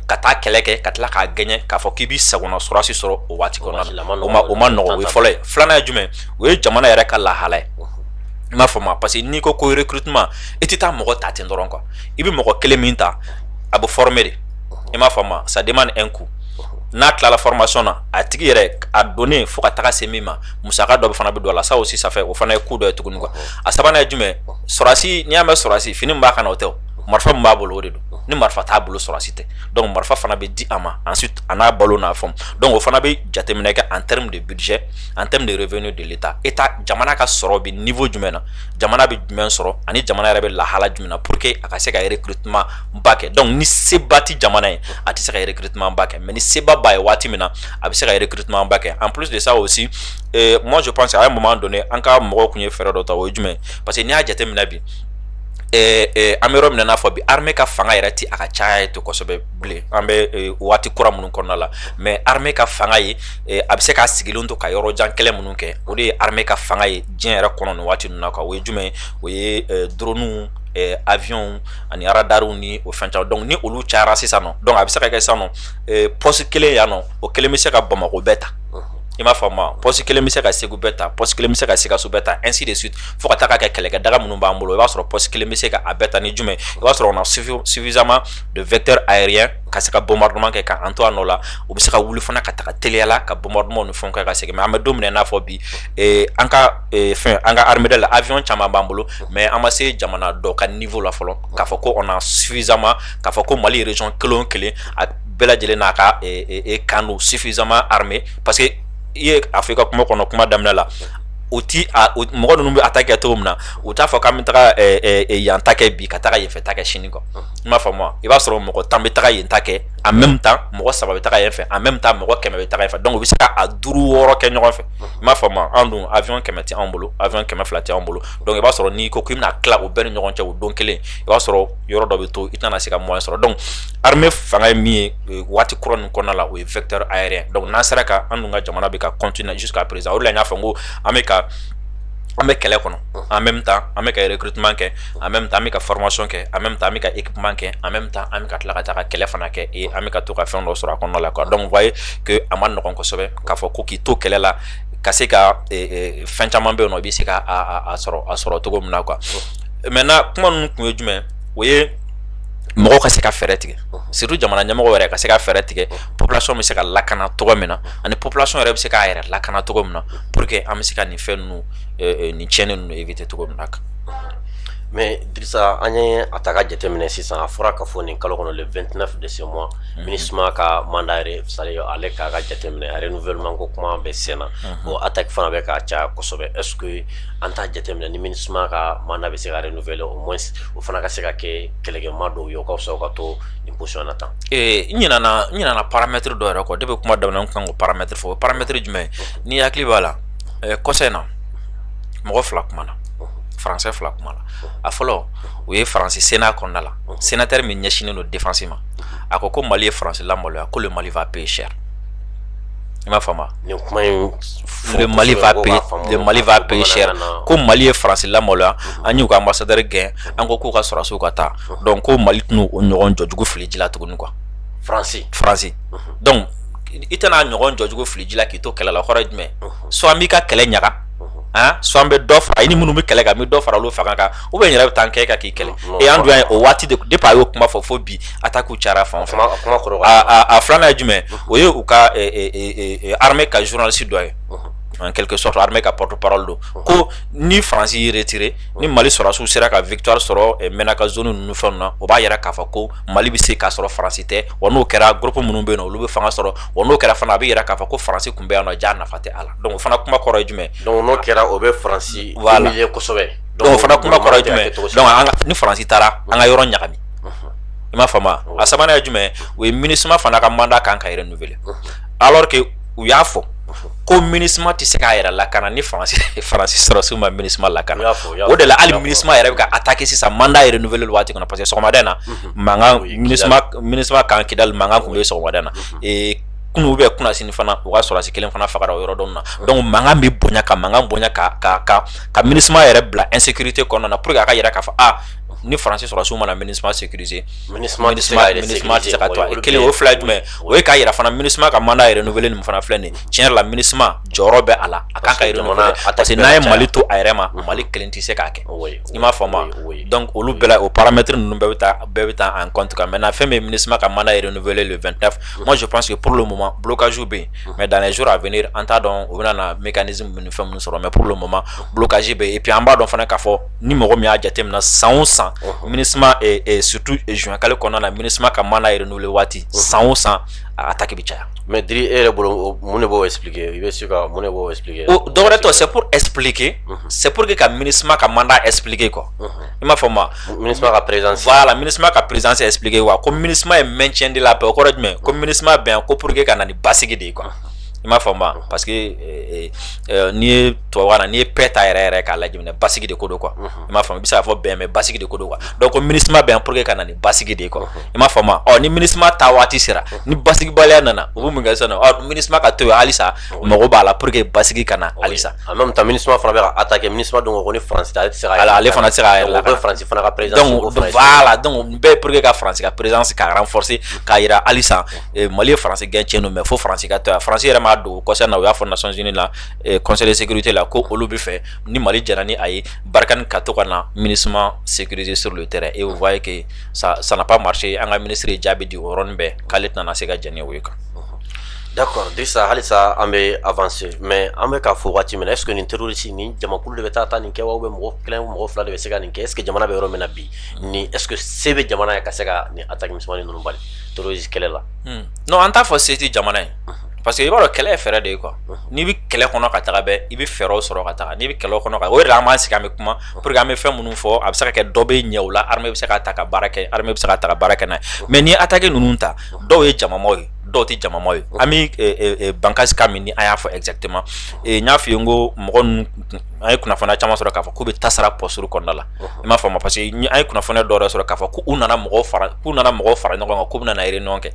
ka taa kɛlɛ kɛ ka tila k'a gagner k'a fɔ k'i b'i sagona sɔrɔsi sɔrɔ o waati kɔnɔna la o ma nɔgɔ o ye fɔlɔ ye filanan ye jumɛn o ye jamana yɛrɛ ka lahala ye i m'a faamu parce que n'i ko recrutement i tɛ taa mɔgɔ ta ten dɔrɔn quoi i bɛ mɔgɔ kelen min ta a bɛ former de i m'a faamu ça demande un coût n'a tilala formation na a tigi yɛrɛ a donnen fo ka taga se min ma musaka dɔ fana bɛ don a la ça aussi ça fait o fana ye coût dɔ ye tuguni quoi a sabanan ye jumɛn sɔrɔsi n'i y'a mɛn sɔrɔsi fini min b'a kan na o tɛ o marifa min b'a bolo o de don ni marifa t'a bolo sɔrɔsi tɛ donc marifa fana bɛ di a ma ensuite a n'a balo n'a fɛnw donc o fana bɛ jateminɛ kɛ en terme de budget en terme de revenu de l'état jamana ka sɔrɔ bɛ niveau jumɛn na jamana bɛ jumɛn sɔrɔ ani jamana yɛrɛ bɛ lahala jumɛn na pour que a ka se ka recrutement ba kɛ donc ni seba ti jamana ye a tɛ se ka recrutement ba kɛ mais ni seba ba ye waati min na a bɛ se ka recrutement ba kɛ en plus de ça aussi moi je pense à un moment donné an ka mɔgɔw tun ye fɛɛrɛ dɔ ta o ye jumɛn parce que n'i y'a jateminɛ bi an bɛ yɔrɔ min na n'a fɔ bi armée ka fanga yɛrɛ ti a ka caya ye ten kosɛbɛ bilen an bɛ waati kura minnu kɔnɔna la mais armée ka fanga ye a bɛ se ka sigilen to ka yɔrɔ jan kɛlɛ minnu kɛ o de ye armée ka fanga ye diɲɛ yɛrɛ kɔnɔ nin waati ninnu na quoi o ye jumɛn o ye drone avion ani radariw ni o fɛn caman donc ni olu cayara sisan nɔ donc a bɛ se ka kɛ sisan nɔ poste kelen yan nɔ o kelen bɛ se ka Bamako bɛɛ ta i m'a faamu poste kelen bɛ se ka Segu bɛɛ ta poste kelen bɛ se ka Sikaso bɛɛ ta ainsi de suite fo ka taga kɛ kɛlɛkɛdaga minnu b'an bolo i b'a sɔrɔ poste kelen bɛ se ka a bɛɛ ta ni jumɛn i b'a sɔrɔ on a suffisamment de vecteurs aériens ka se ka bombardement kɛ k'an to a nɔ la u bɛ se ka wuli fana ka taga teliya la ka bombardement ni fɛnw kɛ ka segin mais an bɛ don min na i n'a fɔ bi an ka armée la avion caman b'an bolo mais an ma se jamana dɔ ka niveau la fɔlɔ k'a fɔ ko on a suffisamment k'a fɔ ko Mali région kelen o kelen a bɛɛ lajɛlen n'a ka kan don suffisamment armé parce que i ye a fɔ i ka kuma kɔnɔ kuma daminɛ la o ti mɔgɔ ninnu bɛ attaque kɛ cogo min na u t'a fɔ k'an bɛ taga yan ta kɛ bi ka taga yen fɛ ta kɛ sini quoi i m'a faamu wa i b'a sɔrɔ mɔgɔ 10 bɛ taga yen ta kɛ en même temps mɔgɔ 3 bɛ taga yen fɛ en même temps mɔgɔ 100 bɛ taga yen fɛ donc u bɛ se ka a 5 6 kɛ ɲɔgɔn fɛ i m'a faamu wa an dun avion 100 tɛ anw bolo avion 200 tɛ anw bolo donc i b'a sɔrɔ n'i ko k'i bɛna tila o bɛɛ ni ɲɔgɔn cɛ o don kelen i b'a sɔrɔ yɔrɔ dɔ bɛ to i tɛna se ka moyen sɔrɔ donc armée fanga ye min ye waati kura nin kɔnɔna la o ye vecteur aérien donc n'an sera ka an dun ka jamana bɛ ka continuer jusqu'à présent o de la n y'a fɔ n ko an bɛ kɛlɛ kɔnɔ en même temps an bɛ ka recrutement kɛ en même temps an bɛ ka formation kɛ en même temps an bɛ ka équipement kɛ en même temps an bɛ ka tila ka taa kɛlɛ fana kɛ et an bɛ ka to ka fɛn dɔ sɔrɔ a kɔnɔna la quoi donc vous voyez que a ma nɔgɔn kosɛbɛ k'a fɔ ko k'i to kɛlɛ la ka se ka fɛn caman bɛ yen nɔ i bɛ se ka a sɔrɔ cogo min na quoi maintenant kuma ninnu kun ye jumɛn o ye mɔgɔw ka se ka fɛɛrɛ tigɛ surtout jamana ɲɛmɔgɔw yɛrɛ ka se ka fɛɛrɛ tigɛ population bɛ se ka lakana cogo min na ani population yɛrɛ bɛ se k'a yɛrɛ lakana cogo min na pour que an bɛ se ka nin fɛn ninnu nin tiɲɛni ninnu éviter cogo min na mais Dirisa an ye a ta ka jateminɛ sisan a fɔra ka fɔ nin kalo kɔnɔ le 29 de ce mois MINUSMA ka mandat yɛrɛ c'est-à-dire ale k'a ka jateminɛ a renouvellement ko kuma bɛ sen na bon attaque fana bɛ ka caya kosɛbɛ est-ce que an t'a jateminɛ ni MINUSMA ka mandat bɛ se ka renouveler au moins o fana ka se ka kɛ kɛlɛkɛma dɔw ye o ka fisa o ka to nin position na tan n ɲinana paramètre dɔ yɛrɛ kɔ depuis kuma daminɛ n kan k'o paramètre fɔ o paramètre jumɛn n'i hakili b'a la kɔsa in na mɔgɔ 2 kumana français 2 kuma la a fɔlɔ o ye faransi sénat kɔnɔna la sénateur min ɲɛsinnen don défense ma a ko Mali ye faransi lamaloya ko le Mali va payer cher i m'a faamu le Mali va payer cher ko Mali ye faransi lamaloya an y'u ka ambassadeur gɛn an ko k'u ka sɔrɔsiw ka taa donc ko Mali tɛna o ɲɔgɔn jɔjugu fili ji la tuguni quoi faransi donc i tɛna ɲɔgɔn jɔjugu fili ji la k'i to kɛlɛ la o kɔrɔ ye jumɛn soit an b'i ka kɛlɛ ɲaga soit bɛ dɔ fara ni minnu bɛ kɛlɛ ka mi dɔ fara olu fanga kan ou bien yɛrɛ bɛ taa kɛ ka k'i kɛlɛ et an dun o waati de depuis a y'o kuma fɔ fo bi attaque cayara fan o fan a filanan ye jumɛn o ye u ka armée ka journaliste dɔ ye en quelque sorte armée ka porte-parole do ko ni France yi retiré ni Mali sɔrɔsiw sera ka victoire sɔrɔ Menaka zone ninnu fɛnw na o b'a yɛrɛ k'a fɔ ko Mali bɛ se k'a sɔrɔ France tɛ wa n'o kɛra groupe minnu bɛ yen nɔ olu bɛ fanga sɔrɔ wa n'o kɛra fana a bɛ yɛrɛ k'a fɔ ko France kun bɛ yan nɔ jaa nafa tɛ a la donc o fana kuma kɔrɔ ye jumɛn donc n'o kɛra o bɛ France humilier kosɛbɛ donc o fana kuma kɔrɔ ye jumɛn donc ni France taara an ka yɔrɔ ɲagami i m'a faamu a sabanan ye jumɛn o ye MINUSMA fana ka mandat kan ka renouveler alors que u y'a fɔ ko MINUSMA tɛ se k'a yɛrɛ lakana ni France sɔrɔsiw ma MINUSMA lakana o de la hali MINUSMA yɛrɛ bɛ ka attaquer sisan mandat ye renouveler waati kɔnɔ parce que sɔgɔmada in na mankan MINUSMA kan Kidali mankan kun bɛ sɔgɔmada in na kunu bɛ kunasini fana u ka sɔrɔsi kelen fana fagara o yɔrɔ dɔn na donc mankan bɛ bonya ka mankan bonya ka MINUSMA yɛrɛ bila insécurité kɔnɔna na pour que a ka yɛrɛ k'a fɔ ni France sɔrɔsiw mana MINUSMA sécuriser MINUSMA tɛ se ka to a kelen o fila jumɛn o ye k'a yira fana MINUSMA ka mandat ye renouveler nin fana filɛ nin tiɲɛ yɛrɛ la MINUSMA jɔyɔrɔ bɛ a la a kan ka renouveler parce que n'a ye Mali to a yɛrɛ ma Mali kelen tɛ se k'a kɛ i m'a faamu donc olu bɛɛ la o paramètres ninnu bɛɛ bɛ taa en compte kan maintenant fɛn min ye MINUSMA ka mandat ye renouveler le 29 moi je pense que pour le moment blocage bɛ yen mais dans les jours à venir an t'a dɔn u bɛna na mécanisme ni fɛn minnu sɔrɔ mais pour le moment blocage bɛ yen et puis an b'a dɔn fana k'a fɔ ni mɔgɔ min y'a jateminɛ san o san MINUSMA et surtout juin kalo kɔnɔna na MINUSMA ka mandat ye renouveler waati san o san a attaque bɛ caya mais Diri e yɛrɛ bolo mun de b'o expliquer i bɛ se ka mun de b'o expliquer dɔwɛrɛ tɛ c'est pour expliquer c'est pour que ka MINUSMA ka mandat expliquer quoi i m'a faamu MINUSMA ka présence voilà MINUSMA ka présence expliquer quoi ko MINUSMA ye maintien de la paix o kɔrɔ jumɛn ko MINUSMA bɛn ko pour que ka na ni basigi de ye quoi i m'a faamu parce que n'i ye tubabukan na n'i ye paix ta yɛrɛ yɛrɛ k'a lajɛ minɛ basigi de ko don quoi i m'a faamu i bɛ se k'a fɔ bɛn mais basigi de ko don quoi donc MINUSMA bɛn pour que ka na ni basigi de ye quoi i m'a faamu ni MINUSMA ta waati sera ni basigibaliya nana u bɛ mun kɛ sisan MINUSMA ka to yen halisa mago b'a la pour que basigi ka na halisa en même temps MINUSMA fana bɛ ka attaquer MINUSMA donc ko ni France ale tɛ se ka ale fana tɛ se k'a yɛrɛ lakana France fana ka présence donc voilà donc bɛɛ ye pour que ka France ka présence ka renforcer k'a yira halisa Mali ye France gɛn tiɲɛ don mais fo France ka to yan France yɛrɛ ma don kɔsɛbɛ na u y'a fɔ Nations Unies la Conseil de sécurité la ko olu bɛ fɛ ni Mali jɛra ni a ye Barkhane ka to ka na MINUSMA sécuriser sur le terrain et vous voyez que ça n'a pas marché an ka ministre ye jaabi di o yɔrɔnin bɛɛ k'ale tɛna se ka jɛn ni o ye quoi. D'accord Dirisa halisa an bɛ avancer mais an bɛ k'a fɔ waati min na est ce que nin terroriste nin jamakulu de bɛ taa nin kɛ wa ou bien mɔgɔ kelen mɔgɔ fila de bɛ se ka nin kɛ est ce que jamana bɛ yɔrɔ min na bi ni est ce que se bɛ jamana ye ka se ka nin attaque misɛnmanin ninnu bali terroriste kɛlɛ la. non an t'a fɔ se tɛ jamana ye. parce que i b'a dɔn kɛlɛ ye fɛɛrɛ de ye quoi n'i bɛ kɛlɛ kɔnɔ ka taga bɛɛ i bɛ fɛɛrɛw sɔrɔ ka taga n'i bɛ kɛlɛ kɔnɔ ka o de la an b'an sigi an bɛ kuma pour que an bɛ fɛn minnu fɔ a bɛ se ka kɛ dɔ bɛ ɲɛ o la armée bɛ se ka ta ka baara kɛ armée bɛ se ka ta ka baara kɛ n'a ye mais n'i ye attaque ninnu ta dɔw ye jamamaw ye dɔw tɛ jamamaw ye an bɛ bankasi kan min ni an y'a fɔ exactement n y'a f'i ye n ko mɔgɔ ninnu an ye kunnafoniya caman sɔrɔ k'a fɔ k'u bɛ tasara pɔsuru kɔnɔna la i m'a faamu parce que an ye kunnafoniya dɔw sɔrɔ k'a fɔ k'u nana mɔgɔw fara ɲɔgɔn kan k'u bɛna na réunion kɛ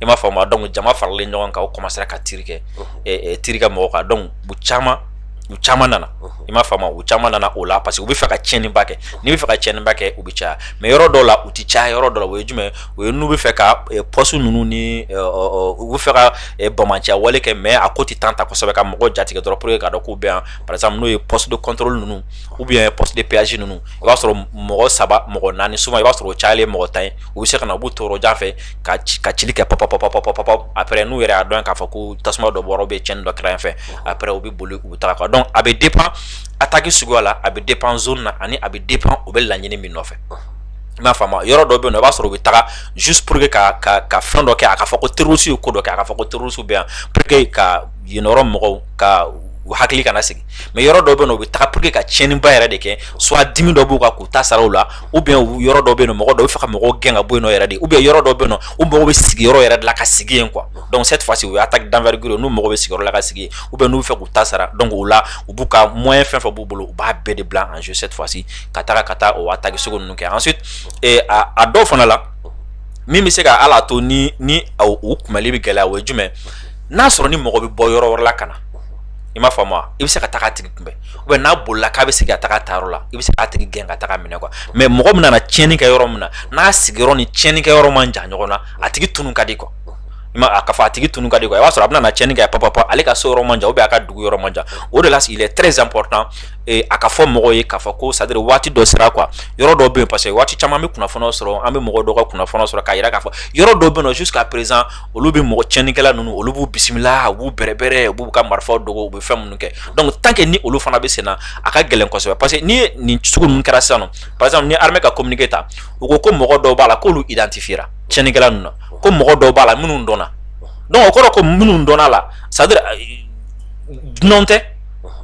i m'a faamu donc jama faralen ɲɔgɔn kan u commencera ka tiri kɛ tiri kɛ mɔgɔw kan donc u caman nana i m'a faamu u caman nana o la parce que u bɛ fɛ ka tiɲɛniba kɛ n'i bɛ fɛ ka tiɲɛniba kɛ u bɛ caya mais yɔrɔ dɔw la u tɛ caya yɔrɔ dɔw la o ye jumɛn o ye n'u bɛ fɛ ka poste ninnu ni u bɛ fɛ ka bamanciya wale kɛ mais a ko tɛ temps ta kosɛbɛ ka mɔgɔw jatigɛ dɔrɔn pour que k'a dɔn k'u bɛ yan par exemple n'o ye poste de contrôle ninnu ou bien poste de péage ninnu i b'a sɔrɔ mɔgɔ 3 mɔgɔ 4 souvent i b'a sɔrɔ o cayalen mɔgɔ 10 u bɛ se ka na u b'u to yɔrɔ jan fɛ ka cili kɛ pop après n'u yɛrɛ y'a dɔn k'a fɔ ko tasuma dɔ bɔra ou bien tiɲɛni dɔ kɛra yan fɛ après u bɛ boli u bɛ taga quoi donc a bɛ dépend attaque suguya la a bɛ dépend zone na ani a bɛ dépend u bɛ laɲini min nɔfɛ i m'a faamu yɔrɔ dɔ bɛ yen nɔ i b'a sɔrɔ u bɛ taga juste pour que ka fɛn dɔ kɛ a ka fɔ ko terroriste ye ko dɔ kɛ a ka fɔ ko terroriste bɛ yan pour que ka yen yɔrɔ mɔgɔw ka u hakili kana sigi mais yɔrɔ dɔ bɛ yen nɔ u bɛ taga pour que ka tiɲɛniba yɛrɛ de kɛ soit dimi dɔ b'u kan k'u ta sara u la ou bien yɔrɔ dɔ bɛ yen nɔ mɔgɔ dɔ bɛ fɛ ka mɔgɔw gɛn ka bɔ yen nɔ yɛrɛ de ou bien yɔrɔ dɔ bɛ yen nɔ u mɔgɔw bɛ sigi yɔrɔ yɛrɛ de la ka sigi yen quoi donc cette fois ci u ye attaque d'envergure n'u mɔgɔw bɛ sigi yɔrɔ la ka sigi yen ou bien n'u bɛ fɛ k'u ta sara donc o la u b'u ka moyen fɛn fɛn b'u bolo u b'a bɛɛ de bila en jeu cette fois ci ka taa o attaque sugu ninnu kɛ ensuite a dɔw fana la min bɛ se ka ala to ni u kunbɛli bɛ gɛlɛya o ye jumɛn n'a sɔrɔ ni mɔgɔ bɛ bɔ yɔrɔ wɛrɛ la ka na i m'a faamu wa i bɛ se ka taga a tigi kunbɛn ou bien n'a bolila k'a bɛ segin ka taga ta yɔrɔ la i bɛ se k'a tigi gɛn ka taga minɛ quoi mais mɔgɔ min nana tiɲɛni kɛ yɔrɔ min na n'a sigiyɔrɔ ni tiɲɛni kɛ yɔrɔ man jan ɲɔgɔn na a tigi tunun ka di quoi ima akafa tigi tunu ka de ko wa sɔrɔ abna na cheni ka papa ale ka so yɔrɔ manja ou bien aka dugu yɔrɔ manja o de la il est très important et aka fɔ mɔgɔw ye ka fɔ ko c'est à dire waati dɔ sera quoi yɔrɔ dɔ be parce que waati caman be kunnafoniyaw sɔrɔ an be mɔgɔ dɔ ka kunnafoniyaw sɔrɔ ka yira ka fɔ yɔrɔ dɔ be no jusqu'à présent olu be mɔgɔ cɛnikɛla nunu olu b'u bisimila u b'u bɛrɛbɛrɛ u b'u ka marifaw dogo u be fɛn minnu kɛ donc tant que ni olu fana be senna a ka gɛlɛn kosɛbɛ parce que ni nin sugu ninnu kɛra sisan nɔ par exemple ni armée ka communiqué ta u ko mɔgɔ dɔw b'a la k'olu identifiera cɛnikɛla ninnu na ko mɔgɔ dɔw b'a la minnu dɔnna donc o kɔrɔ ko minnu dɔnna la c'est à dire dunan tɛ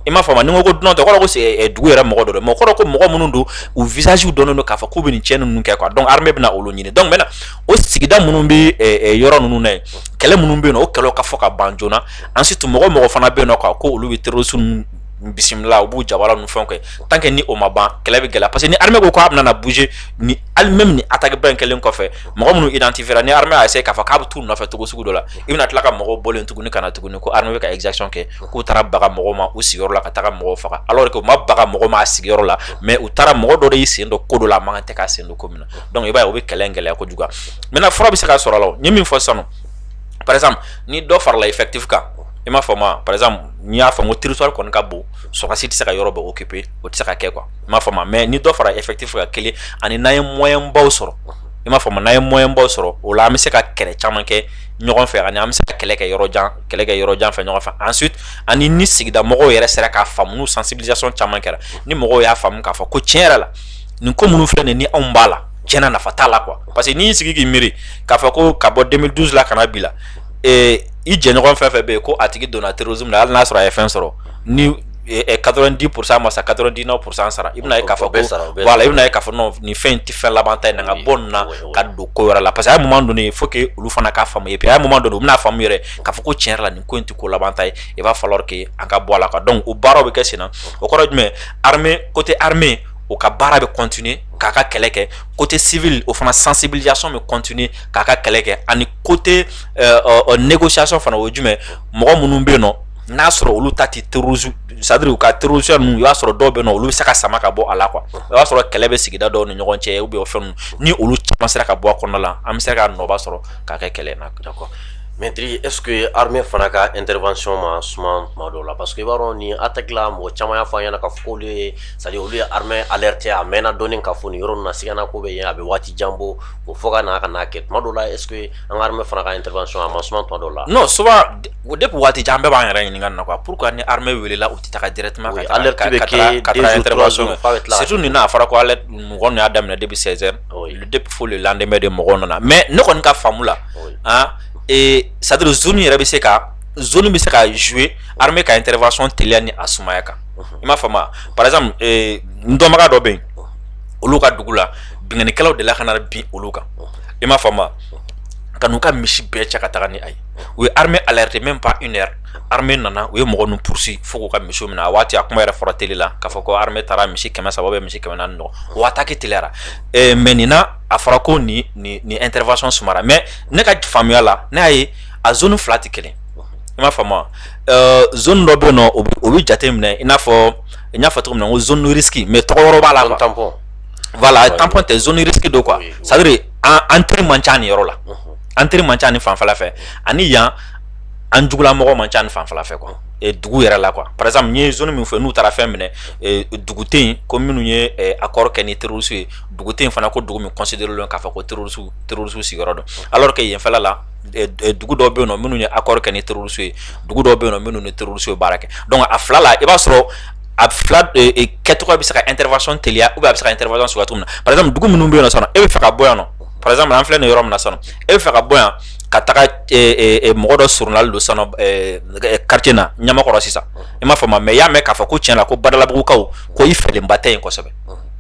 i m'a faamu ni ko dunan tɛ o kɔrɔ ko dugu yɛrɛ mɔgɔ dɔ don mais o kɔrɔ ko mɔgɔ minnu don u visage dɔnnen don k'a fɔ k'u bɛ nin cɛnni ninnu kɛ quoi donc armée bɛna olu ɲini donc maintenant o sigida minnu bɛ yɔrɔ ninnu na yen kɛlɛ minnu bɛ yen nɔ o kɛlɛw ka fɔ ka ban joona ensuite mɔgɔ fana bɛ yen nɔ quoi ko olu bɛ terroriste ninnu bisimila u b'u jabala ninnu fɛnw kɛ tant que ni o ma ban kɛlɛ bɛ gɛlɛya parce que ni armée ko k'a bɛna na bouger ni hali même ni attaque ba in kɛlen kɔfɛ mɔgɔ minnu identifiera ni armée a essayé k'a fɔ k'a bɛ t'u nɔfɛ cogo sugu dɔ la i bɛna tila ka mɔgɔw bɔlen tuguni ka na tuguni ko armée bɛ ka exaction kɛ k'u taara baga mɔgɔw ma u sigiyɔrɔ la ka taga mɔgɔw faga alors que u ma baga mɔgɔ ma a sigiyɔrɔ la mais u taara mɔgɔ dɔ de y'i sen don ko dɔ la a man kan tɛ k'a sen don ko min na donc i b'a ye o bɛ kɛlɛ in gɛlɛya kojugu maintenant fura bɛ se ka sɔrɔ a la o n ye min fɔ sisan nɔ par exemple ni dɔ farala effectif kan i m'a fɔ ma par exemple n'i y'a fɔ n ko territoire kɔni ka bon sɔrɔdasi tɛ se ka yɔrɔ bɛɛ occuper o tɛ se ka kɛ quoi i m'a fɔ ma mais ni dɔ fara effectif ka kelen ani n'an ye moyen baw sɔrɔ i m'a fɔ ma n'an ye moyen baw sɔrɔ o la an bɛ se ka kɛlɛ caman kɛ ɲɔgɔn fɛ ani an bɛ se ka kɛlɛ kɛ yɔrɔ jan fɛ ɲɔgɔn fɛ ensuite ani ni sigida mɔgɔw yɛrɛ sera k'a faamu n'u sensibilisation caman kɛra ni mɔgɔw y'a faamu k'a fɔ ko tiɲɛ yɛrɛ la nin ko minnu filɛ nin ni anw b'a la tiɲɛna nafa t'a la quoi parce que n'i y'i sigi k'i miiri k'a fɔ ko ka bɔ 2012 la ka na bi la i jɛɲɔgɔn fɛn fɛn bɛ yen ko a tigi donna terrorisme la hali n'a sɔrɔ a ye fɛn sɔrɔ ni 90% ma sa 99% sara i bɛna ye k'a fɔ ko voilà i bɛna ye k'a fɔ non nin fɛn in tɛ fɛn laban ta ye na n ka bɔ nin na ka don ko wɛrɛ la parce que a ye moment donné il faut que olu fana k'a faamu et puis a ye moment donné u bɛna faamu yɛrɛ k'a fɔ ko tiɲɛ yɛrɛ la nin ko in tɛ ko laban ta ye il va falloir que an ka bɔ a la quoi donc o baaraw bɛ kɛ sen na o kɔrɔ ye jumɛn armée côté armée o ka baara bɛ continuer k'a ka kɛlɛ kɛ côté civil o fana sensibilisation bɛ continuer k'a ka kɛlɛ kɛ ani côté négociation fana o ye jumɛn mɔgɔ minnu bɛ yen nɔ n'a sɔrɔ olu ta tɛ terrorisme c'est à dire u ka terrorisme ninnu i b'a sɔrɔ dɔw bɛ yen nɔ olu bɛ se ka sama ka bɔ a la quoi i b'a sɔrɔ kɛlɛ bɛ sigida dɔw ni ɲɔgɔn cɛ ou bien o fɛn ninnu ni olu caman sera ka bɔ a kɔnɔna la an bɛ se ka nɔba sɔrɔ k'a kɛ kɛlɛ in na d'accord Maître, est-ce que l'armée fana ka intervention ma suma tuma dɔw la parce que i b'a dɔn ni attaque la mɔgɔ caman y'a fɔ an ɲɛna k'a fɔ k'olu ye c'est à dire olu ye armée alerté a mɛnna dɔɔni k'a fɔ nin yɔrɔ ninnu na sigana ko bɛ yen a bɛ waati jan bɔ o fɔ ka n'a kɛ tuma dɔw la est-ce que an ka armée fana ka intervention a ma suma tuma dɔw la. non souvent depuis waati jan bɛɛ b'an yɛrɛ ɲininka nin na quoi pourquoi ni armée welela u tɛ taga directement ka taga intervention surtout nin na a fɔra ko alerte mɔgɔ ninnu y'a daminɛ depuis 16h depuis fo le lendemain de mɔgɔw nana mais ne kɔni ka faamu la et c'est-à-dire zone yɛrɛ bɛ se ka jouer armée ka intervention teliya ni a sumaya kan i m'a faamu par exemple n dɔnbaga dɔ bɛ yen olu ka dugu la bingannikɛlaw de la ka na bin olu kan i m'a faamu ka n'u ka misi bɛɛ cɛ ka taga ni a ye u ye armée alerté même pas une heure armée nana u ye mɔgɔ ninnu poursuit fo k'u ka misiw minɛ a waati a kuma yɛrɛ fɔra télé la k'a fɔ ko armée taara misi 300 misi 400 ɲɔgɔn o attaque teliyara mais nin na a fɔra ko nin intervention sumara mais ne ka faamuya la ne y'a ye a zone fila tɛ kelen i m'a faamu zone dɔ bɛ yen nɔ o bɛ jate minɛ i n'a fɔ n y'a fɔ cogo min na ko zone risque mais tɔgɔ wɛrɛ b'a la quoi voilà tampon tɛ zone risque do quoi c'est à dire entrée man ca nin yɔrɔ la entrée man ca nin fanfɛla fɛ ani yan an jugulamɔgɔ man ca nin fanfɛla fɛ quoi dugu yɛrɛ la quoi par exemple n ye zone min fɔ n'u taara fɛn minɛ dugu tɛ yen ko minnu ye accord kɛ ni terroriste ye dugu tɛ yen fana ko dugu min considéré len k'a fɔ ko terroriste sigiyɔrɔ don alors que yenfɛla la dugu dɔw bɛ yen nɔ minnu ye accord kɛ ni terroriste ye dugu dɔw bɛ yen nɔ minnu ni terroriste ye baara kɛ donc a fila la i b'a sɔrɔ a fila kɛcogo bɛ se ka intervention teliya ou bien a bɛ se ka intervention suguya cogo min na par exemple dugu minnu bɛ yen nɔ sisan e bɛ fɛ ka bɔ yan nɔ par exemple an filɛ nin yɔrɔ min na sisan e bɛ fɛ ka bɔ yan ka taga mɔgɔ dɔ surunali don sisan quartier na ɲamakɔrɔ sisan i m'a faamu mais i y'a mɛn k'a fɔ ko tiɲɛ la ko badalabugukaw ko i fɛlenba tɛ yen kosɛbɛ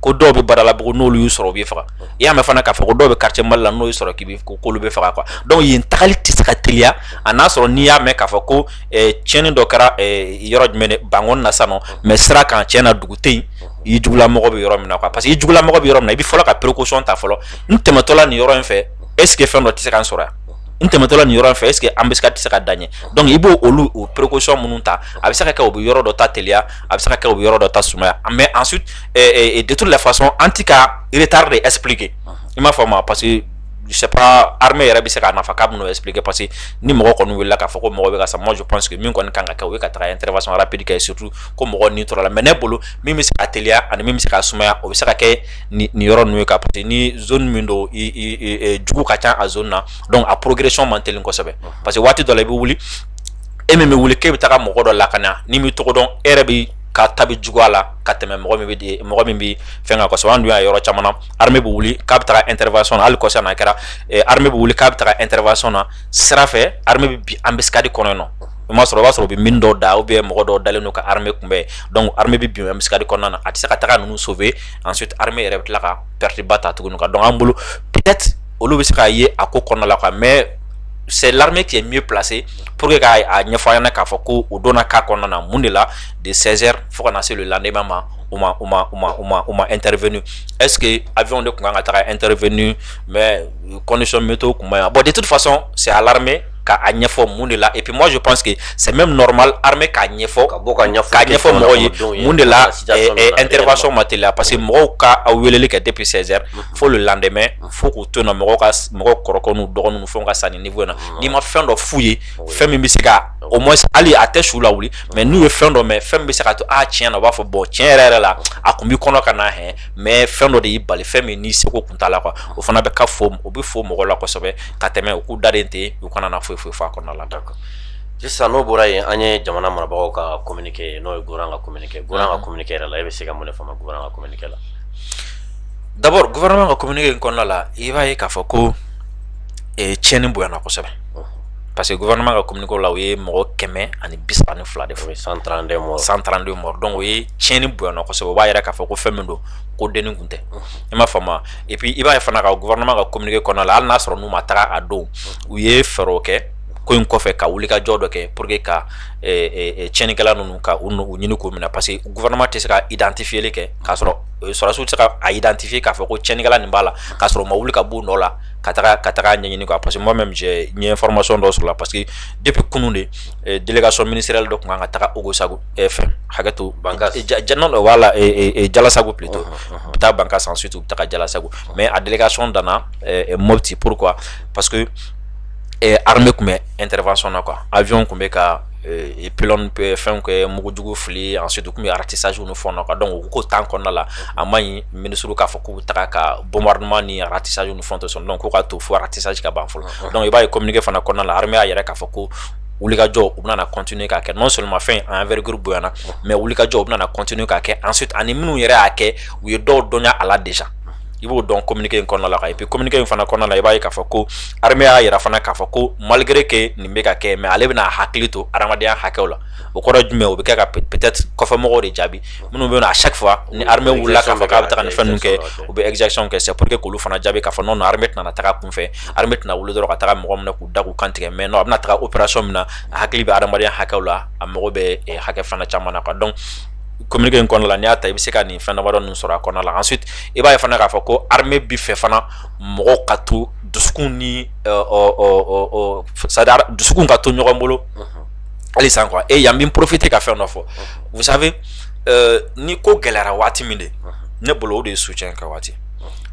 ko dɔw bɛ badalabugu n'olu y'u sɔrɔ u bɛ faga i y'a mɛn fana k'a fɔ ko dɔw bɛ quartier Mali la n'o y'u sɔrɔ k'olu bɛ faga quoi donc yen tagali tɛ se ka teliya a n'a sɔrɔ n'i y'a mɛn k'a fɔ ko tiɲɛni dɔ kɛra yɔrɔ jumɛn de Bangoni na sisan nɔ mais sira kan tiɲɛ na dugu tɛ yen i jugulamɔgɔ bɛ yɔrɔ min na quoi parce que i jugulamɔgɔ bɛ yɔrɔ min na i bɛ fɔlɔ ka précaution ta fɔlɔ n tɛmɛtɔla nin yɔrɔ in fɛ est ce que fɛn dɔ tɛ se k'an sɔrɔ yan n tɛmɛtɔla nin yɔrɔ in fɛ est ce que embuscade tɛ se ka da ɲɛ donc i b'o olu o précaution minnu ta a bɛ se ka kɛ o bɛ yɔrɔ dɔ ta teliya a bɛ se ka kɛ o bɛ yɔrɔ dɔ ta sumaya mais ensuite de toute la façon an ti ka retard de expliquer i m'a faamu parce que je sais pas armée yɛrɛ bɛ se k'a nafa k'a bɛ n'o expliquer parce que ni mɔgɔ kɔni wulila k'a fɔ ko mɔgɔ bɛ ka sa moi je pense que min kɔni kan ka kɛ o ye ka taga intervention rapide kɛ surtout ko mɔgɔ ni tora la mais ne bolo min bɛ se ka teliya ani min bɛ se ka sumaya o bɛ se ka kɛ nin yɔrɔ ninnu ye ka parce que ni zone min don jugu ka ca a zone na donc a progression man teli kosɛbɛ parce que waati dɔ la i bɛ wuli e min bɛ wuli k'e bɛ taga mɔgɔ dɔ lakana ni min tɔgɔ dɔn e yɛrɛ bɛ ka tabi jugu a la ka tɛmɛ mɔgɔ min bɛ fɛn kan kosɛbɛ an dun y'a yɔrɔ caman na armée bɛ wuli k'a bɛ taga intervention na hali kɔsa n'a kɛra armée bɛ wuli k'a bɛ taga intervention na sira fɛ armée bɛ bi embuscade kɔnɔ yen nɔ o b'a sɔrɔ u bɛ min dɔw da ou bien mɔgɔ dɔw dalen don ka armée kunbɛn donc armée bɛ bi embuscade kɔnɔna na a tɛ se ka taga ninnu sauver ensuite armée yɛrɛ bɛ tila ka perte ba ta tuguni donc an bolo peut-être olu bɛ se k'a ye a ko kɔnɔna la quoi mais c'est l'armée qui est mieux placée pour que k'a ɲɛfɔ an ɲɛna k'a fɔ ko o donna cas kɔnɔna na mun de la de 16h fo ka na se le lendemain ma o ma intervenu est-ce que avion de kun kan ka taga intervenu mais condition météo kun ma bon de toute façon c'est à l'armée k'a ɲɛfɔ mun de la et puis moi je pense que c'est même normal armée k'a ɲɛfɔ mɔgɔw ye mun de la intervention ma teliya parce que mɔgɔw ka aw weleli kɛ depuis 16h fo le lendemain fo k'u to yen nɔ mɔgɔ kɔrɔkɛ n'u dɔgɔninw ni fɛnw ka sa nin niveau in na n'i ma fɛn dɔ f'u ye fɛn min bɛ se ka au moins hali a tɛ su la wuli mais n'u ye fɛn dɔ mɛn fɛn min bɛ se ka to tiɲɛ na u b'a fɔ bon tiɲɛ yɛrɛ la a kun b'i kɔnɔ ka na hɛn mais fɛn dɔ de y'i bali fɛn min n'i seko kun t'a la quoi o fana bɛ o bɛ fo mɔgɔw la kosɛbɛ ka tɛmɛ u k'u daden ten u kana na foyi f'a kɔnɔna la. Sisan n'o bɔra yen an ye jamana marabagaw ka communiqué n'o ye gouvernement ka communiqué gouvernement ka communiqué yɛrɛ la e bɛ se ka mun de faamu gouvernement ka communiqué la. D'abord gouvernement ka communiqué in kɔnɔna la i b'a ye k'a fɔ ko tiɲɛni bonyana kosɛbɛ parce que gouvernement ka communiqué la o ye mɔgɔ 132 de fɔ 132 morts donc o ye tiɲɛni bonyana kosɛbɛ o b'a yɛrɛ k'a fɔ ko fɛn min don ko denni kun tɛ i m'a faamu et puis i b'a ye fana ka gouvernement ka communiqué kɔnɔna la hali n'a sɔrɔ n'u ma taga a don u ye fɛɛrɛw kɛ ko in kɔfɛ ka wulikajɔ dɔ kɛ pour que ka tiɲɛnikɛla ninnu ka u ɲini k'u minɛ parce que gouvernement tɛ se ka identifier kɛ k'a sɔrɔ sɔrɔdasiw tɛ se ka identifier k'a fɔ ko tiɲɛnikɛla nin b'a la k'a sɔrɔ u ma wuli ka b'u nɔ la ka taga ɲɛɲini quoi parce que moi même j'ai information dɔ sɔrɔ la parce que depuis kunun de délégation ministérielle dɔ kun kan ka taga Ogosagu fɛn hakɛto non voilà Jalasagu plutôt u bɛ taa Bankas ensuite u bɛ taga Jalasagu mais a délégation danna Mopti pourquoi parce que armée kun bɛ intervention na quoi avion kun bɛ ka pylône fɛnw kɛ mugujugu fili ensuite u kun bɛ ratissage ni fɛnw na quoi donc u ko temps kɔnɔna la a ma ɲi ministre k'a fɔ k'u bɛ taga ka bombardement ni ratissage ni fɛnw tɛ sɔn donc k'u ka to fo ratissage ka ban fɔlɔ donc i b'a ye communiqué fana kɔnɔna la armée y'a yɛrɛ k'a fɔ ko wulikajɔ u bɛna continuer k'a kɛ non seulement fɛn en envergure bonyana mais wulikajɔ u bɛna continuer k'a kɛ ensuite ani minnu yɛrɛ y'a kɛ u ye dɔw dɔnya a la déjà i b'o dɔn communiqué in kɔnɔna la et puis communiqué in fana kɔnɔna la i b'a ye k'a fɔ ko armée y'a yira fana k'a fɔ ko malgré que nin bɛ ka kɛ mais ale bɛna hakili to adamadenya hakɛw la o kɔrɔ jumɛn o bɛ kɛ ka peut-être kɔfɛmɔgɔw de jaabi minnu bɛ yen nɔ à chaque fois ni armée wulila k'a fɔ k'a bɛ taga nin fɛn ninnu kɛ u bɛ exaction kɛ c'est pour que k'olu fana jaabi k'a fɔ non armée tɛna taga kunfɛ armée tɛna wuli dɔrɔn ka taga mɔgɔ minɛ k'u da k'u kan tigɛ mais non a bɛna taga opération min na a hakili bɛ adamadenya hakɛw la a mago bɛ hakɛ fana caman na quoi donc communiqué in kɔnɔna la n'i y'a ta i bɛ se ka nin fɛn damadɔ ninnu sɔrɔ a kɔnɔna la ensuite i b'a ye fana k'a fɔ ko armée bi fɛ fana mɔgɔw ka to dusukun ni c'est-à-dire dusukun ka to ɲɔgɔn bolo halisa quoi et yan bɛ n profiter ka fɛn dɔ fɔ vous savez ni ko gɛlɛyara waati min de ne bolo o de ye soutien kɛ waati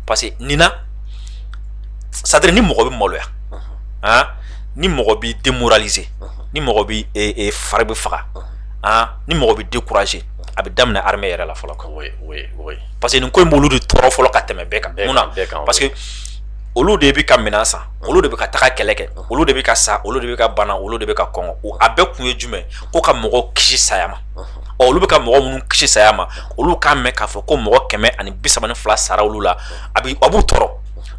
parce que nin na c'est-à-dire ni mɔgɔ bɛ maloya ni mɔgɔ bɛ démoraliser ni mɔgɔ bɛ fari bɛ faga ni mɔgɔ bɛ décourager a bɛ daminɛ armée yɛrɛ la fɔlɔ quoi parce que nin ko in b'olu de tɔɔrɔ fɔlɔ ka tɛmɛ bɛɛ kan mun na parce que olu de bɛ ka minɛn san olu de bɛ ka taga kɛlɛ kɛ olu de bɛ ka sa olu de bɛ ka bana olu de bɛ ka kɔngɔ a bɛɛ kun ye jumɛn ko ka mɔgɔw kisi saya ma olu bɛ ka mɔgɔ minnu kisi saya ma olu k'a mɛn k'a fɔ ko mɔgɔ 132 sara olu la a b'u tɔɔrɔ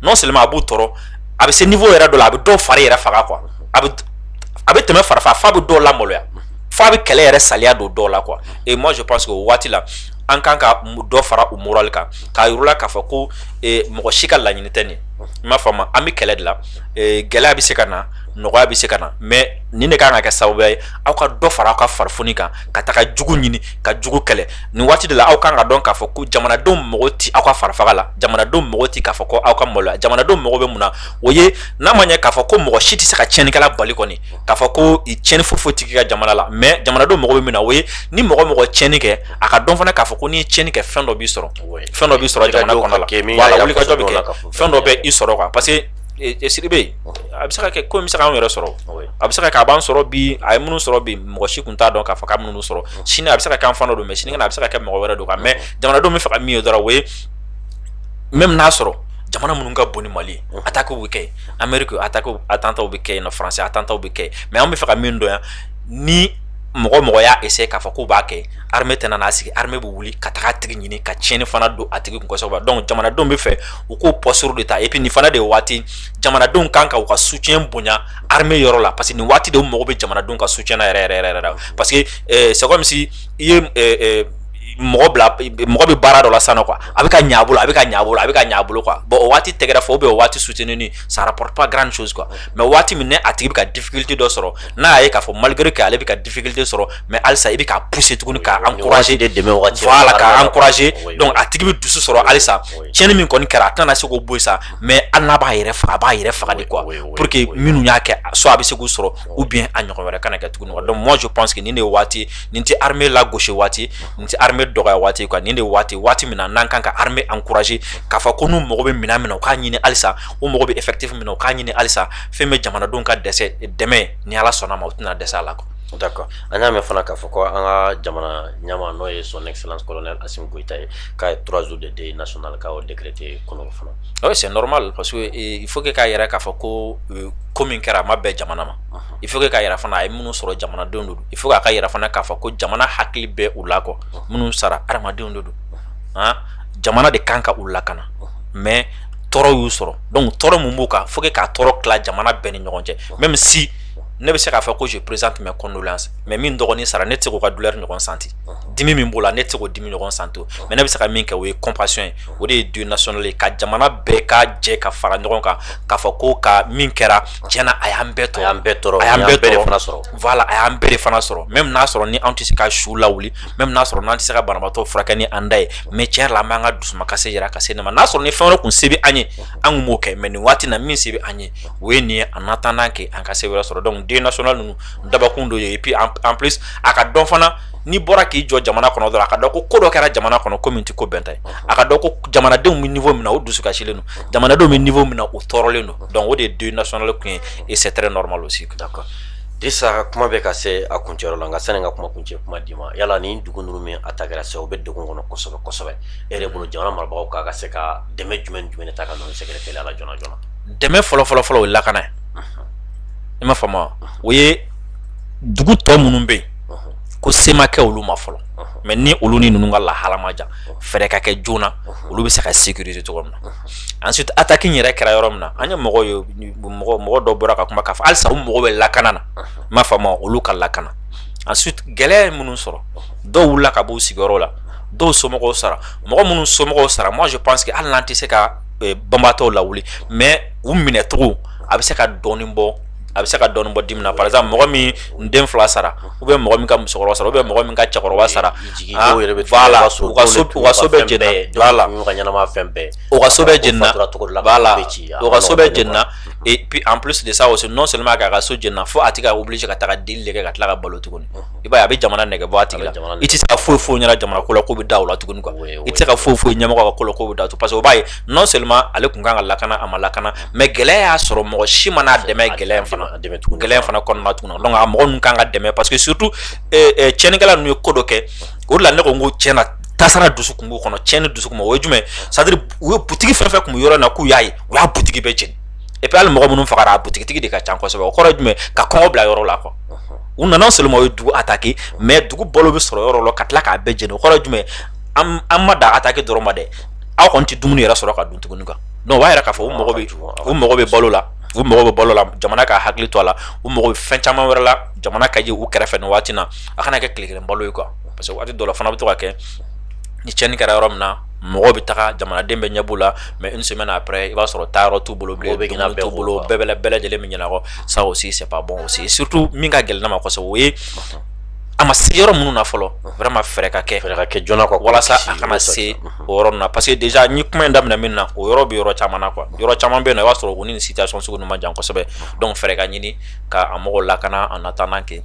non seulement a b'u tɔɔrɔ a bɛ se niveau yɛrɛ dɔ la a bɛ dɔw fari yɛrɛ faga quoi a bɛ tɛmɛ fari faga f'a bɛ dɔw lamaloya f'a bɛ kɛlɛ yɛrɛ saliya don dɔw la quoi et moi je pense que o waati la an kan ka dɔ fara u moral kan k'a yir'u la k'a fɔ ko mɔgɔ si ka laɲini tɛ nin i m'a faamu an bɛ kɛlɛ de la gɛlɛya bɛ se ka na nɔgɔya bɛ se ka na mais nin de kan ka kɛ sababuya ye aw ka dɔ fara aw ka farifoni kan ka taga jugu ɲini ka jugu kɛlɛ nin waati de la aw kan ka dɔn k'a fɔ ko jamanadenw mago ti aw ka farifaga la jamanadenw mago ti k'a fɔ ko aw ka maloya jamanadenw mago bɛ mun na o ye n'a ma ɲɛ k'a fɔ ko mɔgɔ si tɛ se ka tiɲɛnikɛla bali kɔni k'a fɔ ko tiɲɛni foyi tɛ k'i ka jamana la mais jamanadenw mago bɛ min na o ye ni mɔgɔ tiɲɛni kɛ a ka dɔn fana k'a fɔ ko n'i ye tiɲɛni kɛ fɛn dɔ b'i sɔrɔ jamana kɔnɔ la voilà wulikajɔ bɛ kɛ fɛn dɔ bɛ i sɔrɔ quoi parce que Siribe a bɛ se ka kɛ ko in bɛ se k'anw yɛrɛ sɔrɔ a bɛ se ka kɛ a b'an sɔrɔ bi a ye minnu sɔrɔ bi mɔgɔ si kun t'a dɔn k'a fɔ k'a minnu sɔrɔ sini a bɛ se ka kɛ an fana don mais sini a bɛ se ka kɛ mɔgɔ wɛrɛ don kan mais jamanadenw bɛ fɛ ka min ye dɔrɔn o ye même n'a sɔrɔ jamana minnu ka bon ni Mali ye attaque bɛ kɛ Amérique attentat bɛ kɛ yen nɔ France attentat bɛ kɛ mais an bɛ fɛ ka min dɔn yan ni mɔgɔ y'a essayer k'a fɔ k'u b'a kɛ armée tɛna n'a sigi armée bɛ wuli ka taga a tigi ɲini ka tiɲɛni fana don a tigi kun kosɛbɛ donc jamanadenw bɛ fɛ u k'o posture de ta et puis nin fana de ye waati jamanadenw kan ka u ka soutien bonya armée yɔrɔ la parce que nin waati de u mago bɛ jamanadenw ka soutien na yɛrɛ la parce que c'est comme si i ye mɔgɔ bɛ baara dɔ la sisan quoi a bɛ ka ɲɛ a bolo a bɛ ka ɲɛ a bolo quoi bon o waati tɛgɛrɛ fɔ ou bien o waati soutenir ça rapporte pas grande chose quoi mais waati min ne a tigi bɛ ka difficulté dɔ sɔrɔ n'a ye k'a fɔ malgré que ale bɛ ka difficulté sɔrɔ mais halisa i bɛ ka pousser tuguni ka encourager voilà ka encourager donc a tigi bɛ dusu sɔrɔ halisa tiɲɛni min kɔni kɛra a tɛna se k'o bɔ yen sa mais hali n'a b'a yɛrɛ faga a b'a yɛrɛ faga de quoi pour que minnu y'a kɛ soit a bɛ se k'u sɔrɔ ou bien a ɲɔgɔn wɛrɛ kana kɛ tuguni quoi donc moi je pense que nin de ye waati nin tɛ armée lagosi waati nin tɛ armée dɔgɔya waati quoi nin de waati min na n'an kan ka armée encourager k'a fɔ ko n'u mago bɛ minɛn min na u k'a ɲini halisa u mago bɛ effectif min na u k'a ɲini halisa fɛn bɛ jamanadenw ka dɛmɛ ni Ala sɔnna ma u tɛna dɛsɛ a la quoi. D'accord an y'a mɛn fana k'a fɔ ko an ka jamana ɲɛmaa n'o ye son excellence colonel Assimi Goïta ye k'a ye 3 jours de deuil national k'a y'o décrété kunun fana. Oui c'est normal parce que il faut que k'a yɛrɛ k'a fɔ ko ko min kɛra a ma bɛn jamana ma il faut que k'a yɛrɛ fana a ye minnu sɔrɔ jamanadenw de don il faut k'a yɛrɛ fana k'a fɔ ko jamana hakili bɛ u la kɔ minnu sara adamadenw de don jamana de kan ka u lakana mais tɔɔrɔ y'u sɔrɔ donc tɔɔrɔ mun b'u kan faut que k'a tɔɔrɔ tila jamana bɛɛ ni ɲɔgɔn cɛ même si ne bɛ se k'a fɔ ko je présente mes condoléances mais min dɔgɔnin sara ne tɛ se k'o ka douleur ɲɔgɔn santi dimi min b'o la ne tɛ se k'o dimi ɲɔgɔn santi mais ne bɛ se ka min kɛ o ye compassion ye o de ye deuil national ye ka jamana bɛɛ ka jɛ ka fara ɲɔgɔn kan k'a fɔ ko ka min kɛra tiɲɛna a y'an bɛɛ tɔɔrɔ voilà a y'an bɛɛ de fana sɔrɔ même n'a sɔrɔ ni anw tɛ se ka su lawuli même n'a sɔrɔ n'an tɛ se ka banabaatɔ furakɛ ni an da ye mais tiɲɛ yɛrɛ la an b'an ka dusukasi yira ka se ne ma n'a sɔrɔ ni fɛn wɛrɛ kun se bɛ an ye an kun b'o kɛ mais nin waati na min se bɛ an ye o ye nin ye en attendant que an ka se wɛrɛ sɔrɔ donc deuil national ninnu dabakun dɔ ye et puis en plus a ka dɔn fana ni bɔra k'i jɔ jamana kɔnɔ dɔrɔn a ka dɔn ko dɔ kɛra jamana kɔnɔ ko min tɛ ko bɛn ta ye a ka dɔn ko jamanadenw bɛ niveau min na o dusukasilen don jamanadenw bɛ niveau min na o tɔɔrɔlen don donc o de ye deuil national kun ye et c'est très normal aussi. D'accord Disa kuma bɛ ka se a kuncɛyɔrɔ la nka sani n ka kuma kuncɛ kuma d'i ma yala ni dugu ninnu min attaquera sisan o bɛ degun kɔnɔ kosɛbɛ kosɛbɛ e yɛrɛ bolo jamana marabagaw k'a ka se ka dɛmɛ jumɛn de ta ka nɔ sɛgɛrɛ teliya la joona joona. Dɛmɛ fɔlɔ o ye lakana ye i m'a faamu wa o ye dugu tɔ minnu bɛ yen ko se ma kɛ olu ma fɔlɔ mais ni olu ni ninnu ka lahala ma jan fɛɛrɛ ka kɛ joona olu bɛ se ka sécuriser cogo min na ensuite attaque yɛrɛ kɛra yɔrɔ min na an ye mɔgɔ dɔ bɔra ka kuma k'a fɔ halisa u mɔgɔ bɛ lakana na i m'a faamu wa olu ka lakana ensuite gɛlɛya ye minnu sɔrɔ dɔw wulila ka b'u sigiyɔrɔ la dɔw somɔgɔw sara mɔgɔ minnu somɔgɔw sara moi je pense que hali n'an tɛ se ka banbaatɔw lawuli mais u minɛcogo a bɛ se ka dɔɔnin bɔ dimi na par exemple mɔgɔ min den 2 sara ou bien mɔgɔ min ka musokɔrɔba sara ou bien mɔgɔ min ka cɛkɔrɔba sara voilà u ka so bɛɛ jenina voilà u ka so bɛɛ jenina voilà u ka so bɛɛ jenina et puis en plus de ça aussi non seulement k'a ka so jenina fo a tigi ka obligé ka taga deli de kɛ ka tila ka balo tuguni i b'a ye a bɛ jamana nɛgɛ bɔ a tigi la i tɛ se ka foyi ɲɛna jamana ko la ko bɛ da o la tuguni quoi i tɛ se ka foyi ɲɛmɔgɔ ka ko la ko bɛ da parce que o b'a ye non seulement ale kun kan ka lakana a ma lakana mais gɛlɛya y'a sɔrɔ mɔgɔ si ma n'a dɛmɛ gɛlɛya in fana kɔnɔna tuguni donc a mɔgɔ ninnu kan ka dɛmɛ parce que surtout tiɲɛnikɛla ninnu ye ko dɔ kɛ o de la ne ko n ko tiɲɛna tasara dusu kun b'u kɔnɔ tiɲɛni dusu kun ma o ye jumɛn c'est à dire u ye butigi fɛn fɛn kun bɛ yɔrɔ in na k'u y'a ye u y'a butigi bɛɛ jeni et puis hali mɔgɔ minnu fagara a butigitigi de ka ca kosɛbɛ o kɔrɔ ye jumɛn ka kɔngɔ bila yɔrɔ la quoi u nana seulement o ye dugu attaquer mais dugu balo bɛ sɔrɔ yɔrɔ la ka tila k'a bɛɛ jeni o kɔrɔ ye jumɛn an ma da attaquer dɔrɔn ma dɛ aw kɔni tɛ dumuni yɛrɛ sɔrɔ ka dun tuguni quoi donc o b'a yɛrɛ k'a fɔ u mago bɛ balo la u mago bɛ balo la jamana ka hakili to a la u mago bɛ fɛn caman wɛrɛ la jamana ka ye u kɛrɛfɛ nin waati na a kana kɛ tile kelen balo ye quoi parce que waati dɔ la fana bɛ to ka kɛ ni tiɲɛni kɛra yɔrɔ min na mɔgɔ bɛ taga jamanaden bɛ ɲɛ b'u la mais une semaine après i b'a sɔrɔ taa yɔrɔ t'u bolo bilen dumuni t'u bolo bɛɛ lajɛlen bɛ ɲɛnabɔ ça aussi c'est pas bon aussi surtout min ka gɛlɛn ma kosɛbɛ o ye a ma se yɔrɔ minnu na fɔlɔ vraiment fɛɛrɛ ka kɛ joona quoi walasa a kana se o yɔrɔ ninnu na parce que déjà ni kuma in daminɛ min na o yɔrɔ bɛ yɔrɔ caman na quoi yɔrɔ caman bɛ yen nɔ i b'a sɔrɔ o ni situation sugu ninnu ma jan kosɛbɛ donc fɛɛrɛ ka ɲini ka a mɔgɔw lakana en attendant que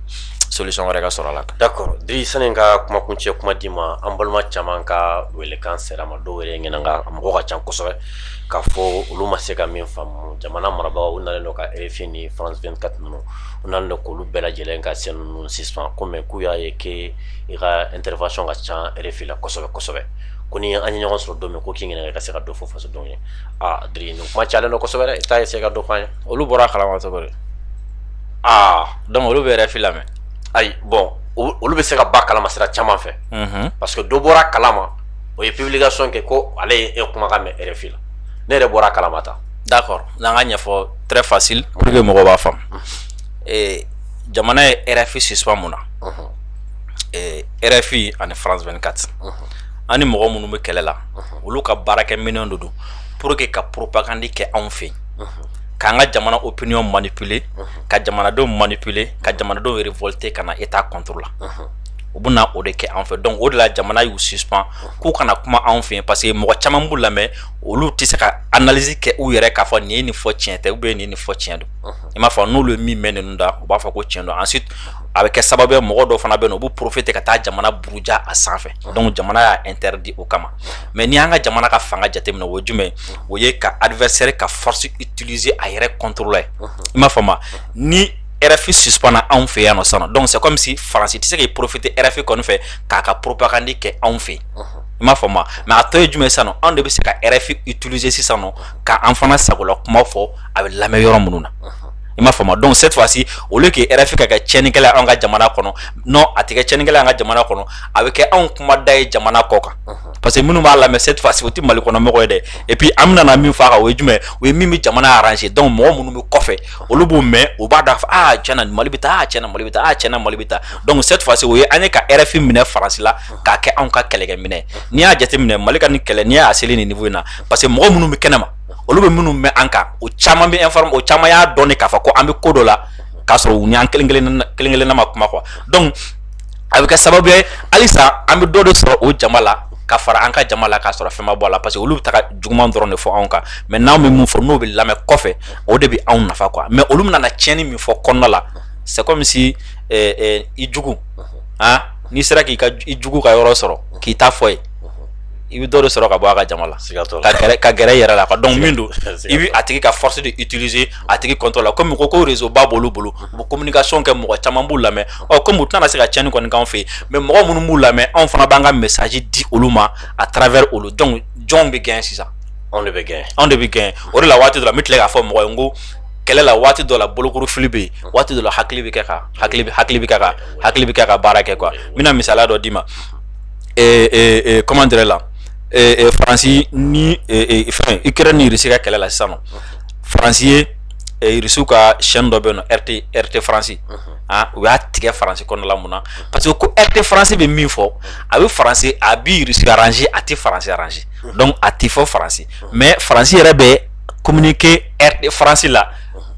solution wɛrɛ ka sɔrɔ a la. D'accord, Diri sani ka kuma kuncɛ kuma di ma an balima caman ka welekan sera ma dɔw yɛrɛ ɲɛna mɔgɔ ka ca kosɛbɛ k'a fɔ olu ma se ka min faamu jamana marabagaw u nalen don ka RFI ni France 24 ninnu u nalen don k'olu bɛɛ lajɛlen ka chaîne ninnu suspend ko mais k'u y'a ye que i ka intervention ka ca RFI la kosɛbɛ kosɛbɛ ko ni an ye ɲɔgɔn sɔrɔ don min ko k'i ɲininka i ka se ka dɔ fɔ fasodenw ye Diri nin kuma cayalen don kosɛbɛ dɛ i t'a essayer ka dɔ fɔ an ye. Olu bɔra a kalama cogo di? Donc olu bɛ RFI lamɛn. Ayi bon olu bɛ se ka ba kalama sira caman fɛ parce que dɔ bɔra kalama o ye publication kɛ ko ale ye kumakan mɛn RFI la ne yɛrɛ bɔra kalama ta. D'accord, n'an ka ɲɛfɔ très facile pour que mɔgɔw b'a faamu. Jamana ye RFI suspend mun na? RFI ani France 24 ani mɔgɔ minnu bɛ kɛlɛ la olu ka baarakɛminɛnw de don pour que ka propagande kɛ anw fɛ yen k'an ka jamana opinion manipuler ka jamanadenw manipuler ka jamanadenw révolter ka na état contre la u bɛna o de kɛ anw fɛ donc o de la jamana y'u suspend k'u kana kuma anw fɛ yen parce que mɔgɔ caman b'u lamɛn olu tɛ se ka analyse kɛ u yɛrɛ k'a fɔ nin ye nin fɔ tiɲɛ tɛ ou bien nin ye nin fɔ tiɲɛ don i m'a fɔ n'olu ye min mɛn ninnu da u b'a fɔ ko tiɲɛ don ensuite a bɛ kɛ sababu ye mɔgɔ dɔw fana bɛ yen u b'u profiter ka taa jamana buruja a sanfɛ donc jamana y'a interdit o kama mais ni y'an ka jamana ka fanga jateminɛ o ye jumɛn o ye ka adversaire ka force utiliser a yɛrɛ contre la ye i m'a faamu ni RFI suspend anw fɛ yan nɔ sisan donc c'est comme si France tɛ se k'i profiter RFI kɔni fɛ k'a ka propagande kɛ anw fɛ yen i m'a faamu mais a tɔ ye jumɛn sisan nɔ anw de bɛ se ka RFI utiliser sisan nɔ k'an fana sagola kuma fɔ a bɛ lamɛn yɔrɔ minnu na i m'a faamu donc cette fois-ci au lieu que RFI ka kɛ tiɲɛnikɛla an ka jamana kɔnɔ non a tɛ kɛ tiɲɛnikɛla an ka jamana kɔnɔ a bɛ kɛ anw kumada ye jamana kɔ kan parce que minnu b'a lamɛn cette fois-ci o tɛ Mali kɔnɔ mɔgɔ ye dɛ et puis an bɛna min fɔ a kan o ye jumɛn o ye min bɛ jamana arranger donc mɔgɔ minnu bɛ kɔfɛ olu b'u mɛn u b'a dɔn tiɲɛ na Mali bɛ taa tiɲɛ na Mali bɛ taa tiɲɛ na Mali bɛ taa donc cette fois-ci o ye an ye ka RFI minɛ France la k'a kɛ anw ka kɛlɛkɛminɛ n'i y'a jateminɛ Mali ka nin kɛlɛ n'i y'a seli nin niveau in na parce que mɔgɔ minnu bɛ kɛnɛma olu bɛ minnu mɛn an kan o caman bɛ informer o caman y'a dɔn de k'a fɔ ko an bɛ ko dɔ la k'a sɔrɔ u ni an kelen-kelenna ma kuma quoi donc a bɛ kɛ sababu ye halisa an bɛ dɔ de sɔrɔ o jama la ka fara an ka jama la k'a sɔrɔ fɛn ma bɔ a la parce que olu bɛ taga juguman dɔrɔn de fɔ anw kan mais n'anw bɛ mun fɔ n'o bɛ lamɛn kɔfɛ o de bɛ anw nafa quoi mais olu bɛna tiɲɛni min fɔ kɔnɔna la c'est comme si i jugu n'i sera k'i ka i jugu ka yɔrɔ sɔrɔ k'i ta fɔ ye i bɛ dɔ de sɔrɔ ka bɔ a ka jama la ka gɛrɛ i yɛrɛ la donc min don i bɛ a tigi ka force de utiliser a tigi contre la comme ko réseau ba b'olu bolo u bɛ communication kɛ mɔgɔ caman b'u lamɛn comme u tɛna se ka tiɲɛni kɔni k'anw fɛ yen mais mɔgɔ minnu b'u lamɛn anw fana b'an ka message di olu ma à travers olu donc jɔnw bɛ gagner sisan anw de bɛ gagner o de la waati dɔ la n bɛ tila k'a fɔ mɔgɔ ye n ko kɛlɛ la waati dɔ la bolokorofili bɛ yen waati dɔ la hakili bɛ kɛ ka hakili bɛ kɛ ka baara kɛ quoi n bɛna misaliya dɔ d'i ma comment dirais la Faransi ni fɛn Ukraine ni Russie ka kɛlɛ la sisan nɔ Faransi ye Russie ka chaîne dɔ bɛ yen nɔ RT France u y'a tigɛ Faransi kɔnɔna la mun na parce que ko RT France bɛ min fɔ a bɛ Faransi a bɛ Russie arranger a tɛ Faransi arranger donc a tɛ fɔ Faransi mais Faransi yɛrɛ bɛ communiquer RT France la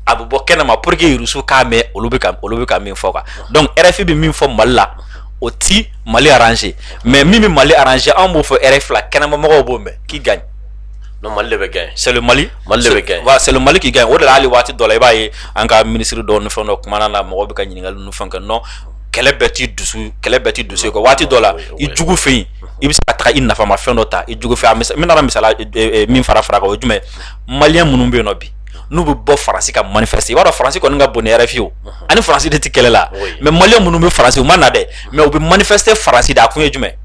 a bɛ bɔ kɛnɛma pour que Russie k'a mɛn olu bɛ ka min fɔ quoi donc RFI bɛ min fɔ Mali la o ti Mali arranger mais min bɛ Mali arranger an b'o fɔ RFI la kɛnɛma mɔgɔw b'o mɛn qui gagne non Mali de bɛ gagner c'est le Mali de bɛ gagner voilà c'est le Mali qui gagne o de la hali waati dɔ la i b'a ye an ka ministre dɔw ni fɛn dɔ kumana na mɔgɔw bɛ ka ɲininkali ni fɛn kɛ non kɛlɛ bɛɛ ti dusu ye quoi waati dɔ la i jugu fɛ yen i bɛ se ka taga i nafama fɛn dɔ ta i jugu fɛ n bɛna misala min fara kan o ye jumɛn maliyɛn minnu bɛ yen nɔ bi n'u bɛ bɔ Faransi ka manifester i b'a dɔn Faransi kɔni ka bon ni RFI o ani Faransi de tɛ kɛlɛ la mais maliyɛn minnu bɛ Faransi u ma na dɛ mais u bɛ manifester Faransi de a kun ye jumɛn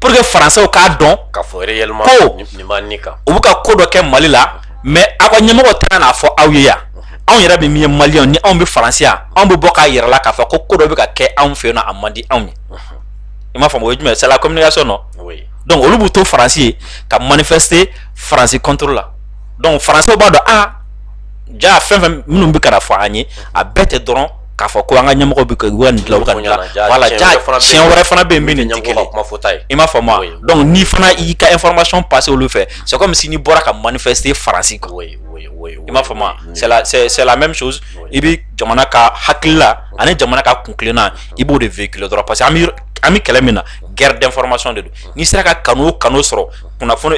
pour que Français k'a dɔn ko u bɛ ka ko dɔ kɛ Mali la mais aw ka ɲɛmɔgɔ tɛna n'a fɔ aw ye yan anw yɛrɛ bɛ min ye maliyɛnw ni anw bɛ Faransi yan anw bɛ bɔ k'a yɛrɛ la k'a fɔ ko dɔ bɛ ka kɛ anw fɛ yen nɔ a man di anw ye i m'a faamu o ye jumɛn c'est la communication non donc olu b'u to Faransi ye ka manifester Faransi contre la donc Français b'a dɔn ja fɛn minnu bɛ ka na fɔ an ye a bɛɛ tɛ dɔrɔn k'a fɔ ko an ka ɲɛmɔgɔ bɛ ka nin dilan u ka nin dilan voilà ja tiɲɛ wɛrɛ fana bɛ yen min ni tɛ kelen i m'a faamu donc ni fana y'i ka information passer olu fɛ c'est comme si n'i bɔra ka manifester Faransi quoi i m'a faamu c'est la même chose i bɛ jamana ka hakili la ani jamana ka kun kilenna i b'o de véhiculer dɔrɔn parce que ami kɛlɛ min na guerre d'information de don n'i sera ka kanu sɔrɔ kunnafoni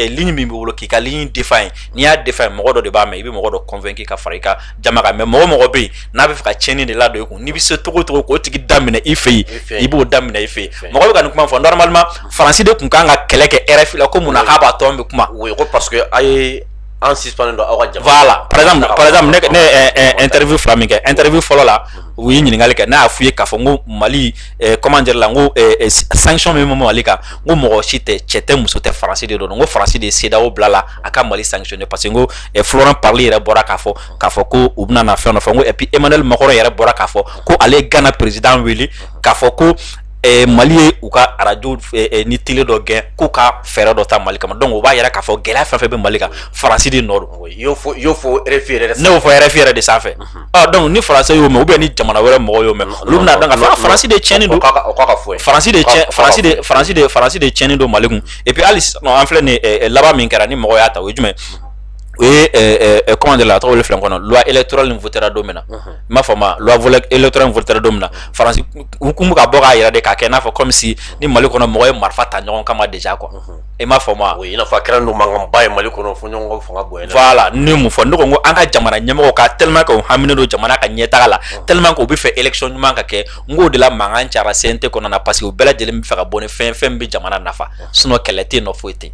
ligne min b'i bolo k'i ka ligne défend n'i y'a défend mɔgɔ dɔ de b'a mɛn i bɛ mɔgɔ dɔ convaincre ka fara i ka jama kan mais mɔgɔ bɛ yen n'a bɛ fɛ ka tiɲɛni de ladon i kun n'i bɛ se togo k'o tigi daminɛ i fɛ yen i b'o daminɛ i fɛ yen mɔgɔ bɛ ka nin kuma fɔ normalement Faransi de tun kan ka kɛlɛ kɛ RFI la ko mun na k'a b'a tɔ bɛ kuma. oui ko parce que a ye an suspend do aw ka jama. voilà par exemple ne interview fila min kɛ interview fɔlɔ la u ye ɲininkali kɛ ne y'a f'u ye k'a fɔ n ko Mali comment dire la n ko sanction min bɛ Mali kan n ko mɔgɔ si tɛ cɛ tɛ muso tɛ Faransi de don n ko Faransi de ye CEDEAO bila la a ka Mali sanctionner parce que n ko Florent Parly yɛrɛ bɔra k'a fɔ ko u bɛna na fɛn dɔ fɔ n ko et puis Emmanuel Macron yɛrɛ bɔra k'a fɔ ko ale ye Ghana président wele k'a fɔ ko Mali ye u ka radio ni télé dɔ gɛn k'u ka fɛɛrɛ dɔ ta Mali kama donc o b'a yɛrɛ k'a fɔ gɛlɛya fɛn fɛn bɛ Mali kan Faransi de nɔ don. i y'o fɔ RFI yɛrɛ de. ne y'o fɔ RFI yɛrɛ de sanfɛ. donc ni Faransi y'o mɛn ou bien ni jamana wɛrɛ mɔgɔw y'o mɛn olu bɛna dɔn k'a fɔ Faransi de tiɲɛni don. o k'a ka fɔ ye. Faransi de tiɲɛni don Mali kun et puis hali an filɛ nin laban min kɛra ni mɔgɔw y'a ta o ye jumɛn o ye comment dire la tɔgɔ wele filɛ kɔnɔ loi électorale nin votera don min na i m'a fɔ ma loi électorale nin votera don min na Faransi u kun bɛ ka bɔ k'a yɛrɛ de k'a kɛ i n'a fɔ comme si ni Mali kɔnɔ mɔgɔ ye marifa ta ɲɔgɔn kama déjà quoi i m'a fɔ ma. oui i n'a fɔ a kɛra n'o mankanba ye Mali kɔnɔ fo ɲɔgɔn fanga bonya. voilà ne mun fɔ ne ko n ko an ka jamana ɲɛmɔgɔw ka tellement que u haminen don jamana ka ɲɛtaga la tellement que u bɛ fɛ élection ɲuman ka kɛ n k'o de la mankan cayara CNT kɔnɔna na parce que u bɛɛ lajɛlen bɛ fɛ ka bɔ ni fɛn min bɛ jamana nafa sinon kɛlɛ tɛ yen nɔ foyi tɛ yen.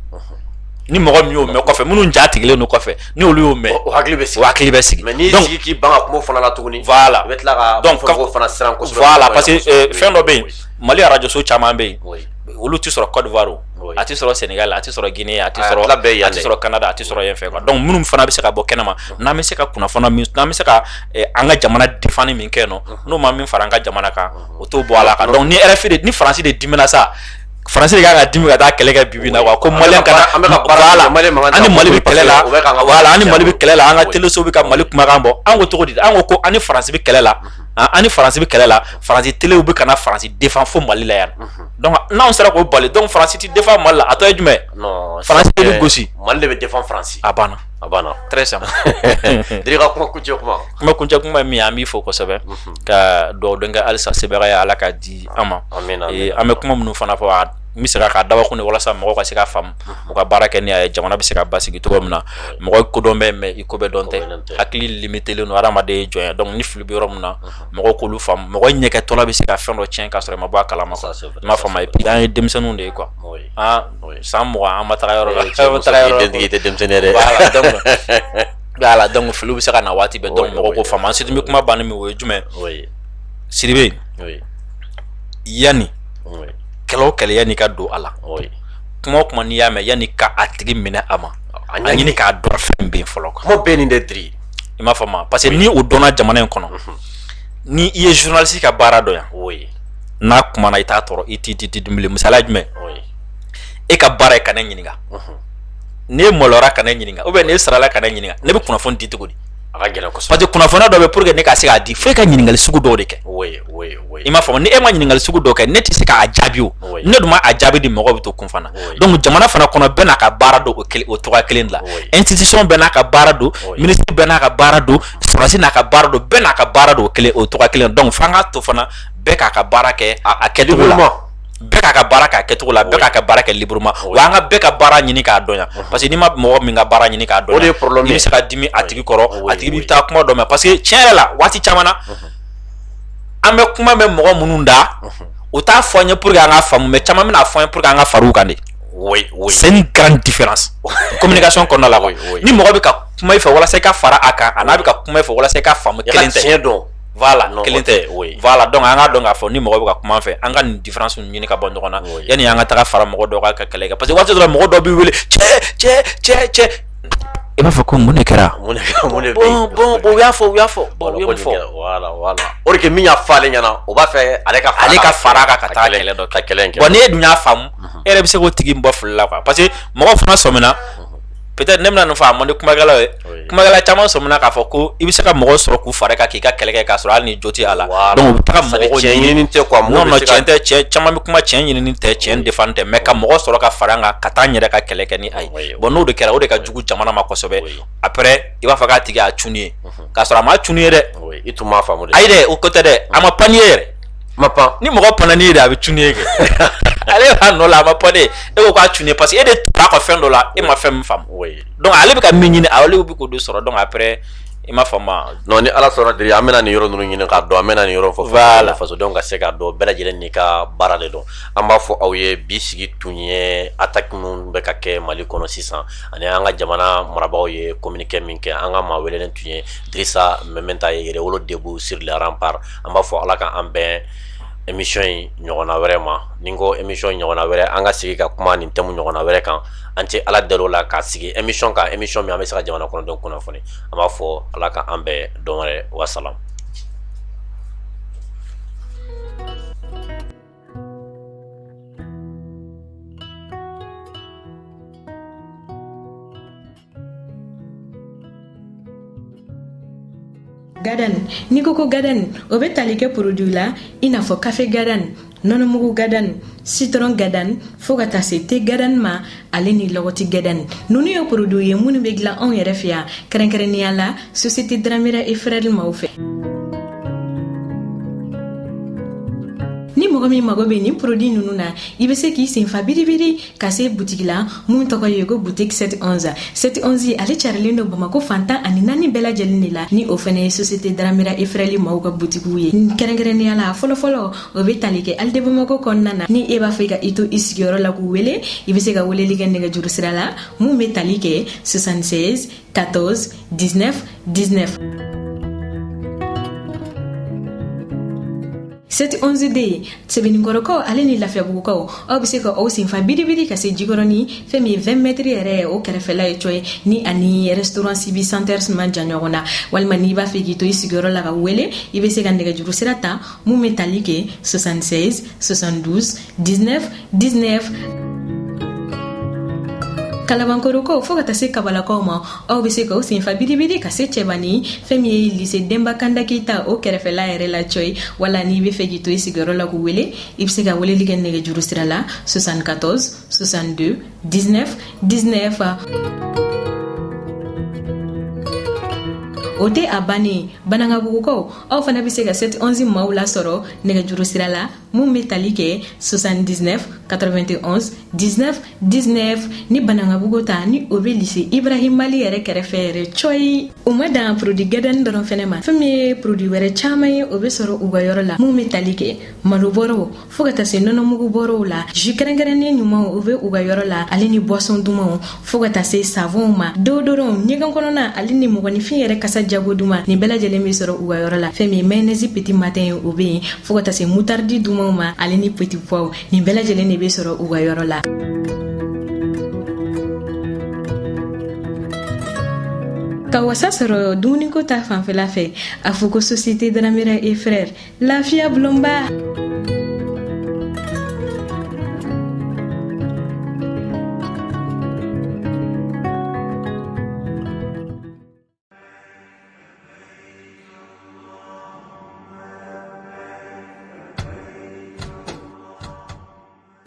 ni mɔgɔ min y'o mɛn kɔfɛ minnu ja tigilen don kɔfɛ ni olu y'o mɛn o hakili bɛ sigi mais n'i sigi k'i ban ka kuma fana la tuguni voilà i bɛ tila ka fɛn fana siran kosɛbɛ voilà parce que fɛn dɔ bɛ yen Mali radio so caman bɛ yen olu tɛ sɔrɔ Côte d'Ivoire a tɛ sɔrɔ Sénégal a tɛ sɔrɔ Guinée a tɛ sɔrɔ Canada a tɛ sɔrɔ yen fɛ quoi donc minnu fana bɛ se ka bɔ kɛnɛma n'an bɛ se ka kunnafoni min n'an bɛ se ka an ka jamana défendre min kɛ yen nɔ n'o ma min fara an ka jamana kan o t'o bɔ a la kan donc ni RFI ni Faransi de dimina sa Faransi de kan ka dimi ka taa kɛlɛ kɛ bibi na quoi ko Malien kana voilà ani Mali bɛ kɛlɛ la voilà ani Mali bɛ kɛlɛ la an ka téléso bɛ ka Mali kumakan bɔ an ko cogo di an ko ani Faransi bɛ kɛlɛ la ani Faransi bɛ kɛlɛ la Faransi téléw bɛ kana Faransi défend fo Mali la yan donc n'anw sera k'o bali donc Faransi ti défend Mali la a tɔ ye jumɛn Faransi bɛ gosi Mali de bɛ défend Faransi a banna très simple diri ka kuncɛ kuma ye min ye an b'i fɔ kosɛbɛ ka dugawu dɔn kɛ halisa sebagaya Ala ka di an ma an bɛ kuma minnu fana fɔ n bɛ se ka dabakun de walasa mɔgɔw ka se ka faamu u ka baara kɛ ni a ye jamana bɛ se ka basigi cogo min na mɔgɔ kodɔn bɛ mais i ko bɛɛ dɔn tɛ hakili limitelen don hadamaden ye jɔn ye donc ni fili bɛ yɔrɔ min na mɔgɔw k'olu faamu mɔgɔ ɲɛkɛtɔla bɛ se ka fɛn dɔ tiɲɛ k'a sɔrɔ i ma bɔ a kalama quoi i m'a faamu et puis an ye denmisɛnninw de ye quoi san 20 an ma taga yɔrɔ la i tɛ denmisɛnnin yɛrɛ voilà donc filiw bɛ se ka na waati bɛɛ donc mɔgɔw k'o faamu ensuite n bɛ kuma banni min o ye jumɛn Sidibe yanni kɛlɛ o kɛlɛ yanni ka don a la kuma o kuma n'i y'a mɛn yanni ka a tigi minɛ a ma a ɲini k'a dɔn fɛn bɛ yen fɔlɔ quoi. kuma bɛɛ nin de diri i m'a faamu parce que ni o dɔnna jamana in kɔnɔ ni i ye journaliste ka baara dɔn yan n'a kumana i t'a tɔɔrɔ i t'i dumuni misaliya jumɛn e ka baara ye ka ne ɲininka ne mɔlɔra ka ne ɲininka ou bien ne sarala ka ne ɲininka ne bɛ kunnafoni di cogo di a ka gɛlɛn kosɛbɛ parce que kunnafoniya dɔ bɛ pour que ne ka se k'a di fo e ka ɲininkali sugu dɔw de kɛ i m'a faamu ni e ma ɲininkali sugu dɔw kɛ ne tɛ se k'a jaabi o ne dun ma a jaabi di mɔgɔw bɛ to kun fana donc jamana fana kɔnɔ bɛɛ n'a ka baara don o togoya kelen de la institution bɛɛ n'a ka baara don ministre bɛɛ n'a ka baara don sɔrɔdasi n'a ka baara don bɛɛ n'a ka baara don o togoya kelen donc f'an k'a to fana bɛɛ k'a ka baara kɛ a kɛcogo la bɛɛ k'a ka baara kɛ a kɛcogo la bɛɛ k'a ka baara kɛ librement wa an ka bɛɛ ka baara ɲini k'a dɔn yan parce que n'i ma mɔgɔ min ka baara ɲini k'a dɔn yan i bɛ se ka dimi a tigi kɔrɔ a tigi bɛ taa kuma dɔ mɛn parce que tiɲɛ yɛrɛ la waati caman na an bɛ kuma mɛn mɔgɔ minnu da o t'a fɔ an ye pour que an ka faamu mais caman bɛna fɔ an ye pour que an ka far'u kan de c'est une grande différence communication kɔnɔna la ni mɔgɔ bɛ ka kuma i fɛ walasa i ka fara a kan a n'a bɛ ka kuma i fɛ walasa i ka faamu kelen tɛ voilà kelen tɛ voilà donc an k'a dɔn k'a fɔ ni mɔgɔ bɛ ka kuma an fɛ an ka nin différence ɲini ka bɔ ɲɔgɔn na yanni an ka taga fara mɔgɔ dɔw ka kɛlɛ kɛ parce que waati dɔ la mɔgɔ dɔ b'i wele cɛ i b'a fɔ ko mun de kɛra bon u y'a fɔ u ye mun fɔ voilà o de kɛ min y'a fɔ ale ɲɛna o b'a fɛ ale ka fara kan ka taa kɛlɛ dɔ kɛ bon n'e dun y'a faamu e yɛrɛ bɛ se k'o tigi bɔ fili la quoi parce que mɔgɔw fana sɔmina peut-être ne bɛna nin fɔ a man di kumakɛlaw ye kumakɛla caman sɔmina k'a fɔ ko i bɛ se ka mɔgɔ sɔrɔ k'u fara k'i ka kɛlɛ kɛ k'a sɔrɔ hali ni jo tɛ a la donc u bɛ taga mɔgɔw ɲini tɛ quoi non tiɲɛ tɛ cɛ caman bɛ kuma tiɲɛ ɲinini tɛ tiɲɛ défendre tɛ mais ka mɔgɔ sɔrɔ ka fara an kan ka taa n yɛrɛ ka kɛlɛ kɛ ni a ye bon n'o de kɛra o de ka jugu jamana ma kosɛbɛ après i b'a fɔ k'a tigi a cunni ye k'a sɔrɔ a ma cunni ye dɛ i tun m'a faamu dɛ ayi dɛ o ko tɛ dɛ a ma panier yɛrɛ Mapa. Ni mɔgɔ panani de a bɛ tuni kɛ. Ale b'a nɔ la a ma pan de. E ko k'a tuni parce que e de t'a ka fɛn dɔ la e ma fɛn min faamu. Oui. Donc ale bɛ ka min ɲini ale bɛ k'o de sɔrɔ donc après i ma faamu. Non ni ala sɔnna diri an bɛna nin yɔrɔ ninnu ɲini k'a dɔn an bɛna nin yɔrɔ fɔ. Voilà. Fasodenw ka se k'a dɔn bɛɛ lajɛlen n'i ka baara de don. An b'a fɔ aw ye bi sigi tun ye attaque minnu bɛ ka kɛ Mali kɔnɔ sisan ani an ka jamana marabaaw ye communiqué min kɛ an ka maa welelen tun ye Dirisa Mɛmɛnta ye Yɛrɛwolo debout sur les remparts. An b'a fɔ ala k'an bɛn émission in ɲɔgɔnna wɛrɛ ma ni n ko émission ɲɔgɔnna wɛrɛ an ka sigi ka kuma nin thème ɲɔgɔnna wɛrɛ kan an tɛ ala deli o la k'a sigi émission kan émission min an bɛ se ka jamana kɔnɔdenw kunnafoni an b'a fɔ ala k'an bɛn don wɛrɛ wasalam. Gadan ni ko gadan o bɛ tali kɛ produit la i n'a fɔ café gadan nɔnɔmugu gadan citron gadan fo ka taa se thé gadan ma ale ni lɔgɔti gadan ninnu ye produit ye minnu bɛ dilan anw yɛrɛ fɛ yan kɛrɛnkɛrɛnnenya la société Dramera et Frères maaw fɛ. Ni mɔgɔ min mago bɛ nin produit ninnu na i bɛ se k'i senfa biribiri ka se boutique la mun tɔgɔ ye ko boutique 711 711 ale carilen don Bamako fantan ani 4 bɛɛ lajɛlen de la ni o fana ye société Dramera et Frères maaw ka boutique ye kɛrɛnkɛrɛnnenya la fɔlɔfɔlɔ o bɛ tali kɛ Alde Bamako kɔnɔna na ni e b'a fɛ ka i to i sigiyɔrɔ la k'u wele i bɛ se ka weleli kɛ nɛgɛjuru sira la mun bɛ tali kɛ 76 14 19 19 711D sɛbɛnnikɔrɔkaw ale ni lafiyabugukaw aw bɛ se ka aw senfa biribiri ka se jikɔrɔni fɛn min ye 20 mètres yɛrɛ ye o kɛrɛfɛla ye coye ni ani restaurant Sibi Center man jan ɲɔgɔn na walima n'i b'a fɛ k'i to i sigiyɔrɔ la ka wele i bɛ se ka nɛgɛjuru sira ta mun bɛ tali kɛ 76 72 19 19 Kalabankorokaw fo ka taa se Kabalakaw ma aw bɛ se ka aw senfa biribiri ka se Cɛbani fɛn min ye lycée Demba Kanda Keita o kɛrɛfɛla yɛrɛ la coye wala n'i bɛ fɛ k'i to i sigiyɔrɔ la k'u wele i bɛ se ka weleli kɛ nɛgɛjuru sira la 74 62 19 19 o tɛ a bannen Banangabugukaw aw fana bɛ se ka 711 maaw lasɔrɔ nɛgɛjuru sira la mun bɛ tali kɛ 79 91 19 19 ni Banangabugu ta ni o bɛ lycée Ibrahim Mali yɛrɛ kɛrɛfɛ yɛrɛ coyi u ma dan produit gadan dɔrɔn fɛnɛ ma fɛn min ye produit wɛrɛ caman ye o bɛ sɔrɔ u ka yɔrɔ la mun bɛ tali kɛ malobɔrɔw fo ka taa se nɔnɔmugu bɔrɔw la jus kɛrɛnkɛrɛnnen ɲumanw o bɛ u ka yɔrɔ la ale ni boisson dumanw fo ka taa se savonw ma deodorant ɲɛgɛn kɔnɔna ale ni mɔgɔninfin yɛrɛ kasa jago duman nin bɛɛ lajɛlen bɛ sɔrɔ u ka yɔrɔ la fɛn min ye mayonnaise petit matin o bɛ yen fo ka taa se moutarde dumanw ma ale ni petit pois nin bɛɛ lajɛlen de bɛ sɔrɔ u ka yɔrɔ la. Ka wasa sɔrɔ dumuniko ta fanfɛla fɛ a fɔ ko société Dramera et Frères lafiya bulonba.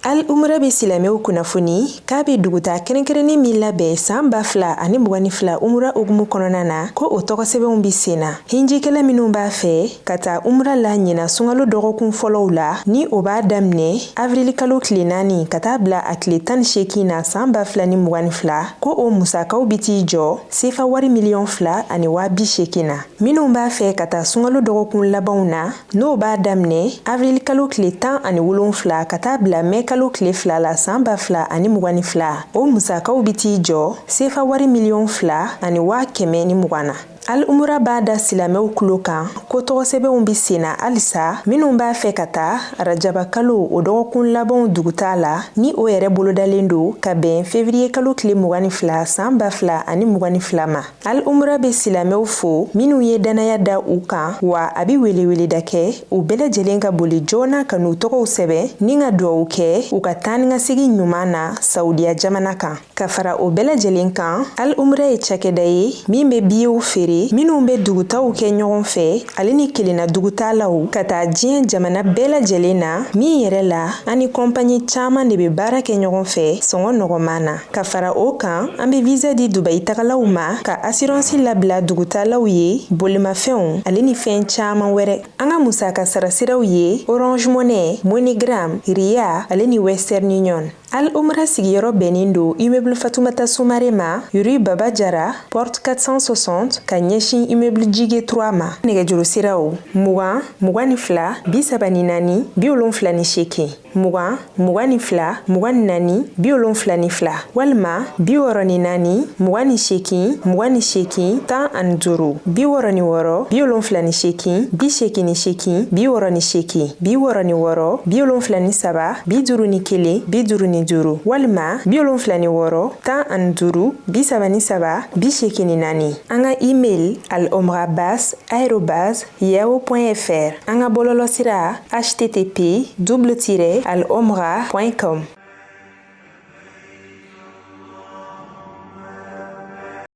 Al Umra be silamɛw kunnafoni k'a be duguta kɛrɛnkɛrɛnnen min labɛn san 2022 Umra ogumu kɔnɔna na ko o tɔgɔsɛbɛnw bi sen na. Hinjikɛla minnu b'a fɛ ka taa Umra la ɲina sunkalo dɔgɔkun fɔlɔw la ni o b'a daminɛ avril kalo tile 4 ka taa bila a tile 18 na san 2022 ko o musakaw bi t'i jɔ sefa wari miliyɔn 2 ani 280 na. Minnu b'a fɛ ka taa sunkalo dɔgɔkun labanw na n'o b'a daminɛ avril kalo tile 17 ka taa bila mai kalo tile 2 la san 2022 o musakaw bi t'i jɔ sefa wari miliyɔn 2 ani 120 na. Al Umra b'a da silamɛw kulo kan ko tɔgɔsɛbɛnw bi sen na halisa minnu b'a fɛ ka taa Rajaba kalo o dɔgɔkun labanw duguta la ni o yɛrɛ bolodalen do ka bɛn février kalo tile 22 san 2022 ma. Al Umra be silamɛw fo minnu ye danaya da u kan wa a bi weleweleda kɛ u bɛɛ lajɛlen ka boli joona ka n'u tɔgɔw sɛbɛn ni ka duwawu kɛ u ka taa ni ka segin ɲuman na Saudiya jamana kan. ka fara o bɛɛ lajɛlen kan al umra ye cakɛda ye min bɛ biyew feere minnu bɛ dugutaw kɛ ɲɔgɔn fɛ ale ni kelenna dugutalaw ka taa diɲɛ jamana bɛɛ lajɛlen na min yɛrɛ la ani kɔnpanyi caaman de bɛ baara kɛ ɲɔgɔn fɛ sɔngɔ nɔgɔman na ka fara o kan an bɛ visa di dubai tagalaw ma ka asiransi labila dugutalaw ye bolimafɛnw ale ni fɛn caaman wɛrɛ an ka musaka sarasiraw ye orange money MoneyGram ria ale ni western union al umra sigiyɔrɔ bɛnnen do immeuble Fatoumata Soumaré ma rue Baba Jara porte 460 ka ɲɛsin immeuble Jige 3 ma nɛgɛjuru siraw 20 24 34 78 20 24 24 72 walima 64 28 28 15 66 78 88 68 66 77 51 juru walima 76 15 37 84 an ka email alomrabas@yahoo.fr an ka bɔlɔlɔsira http://alomra.com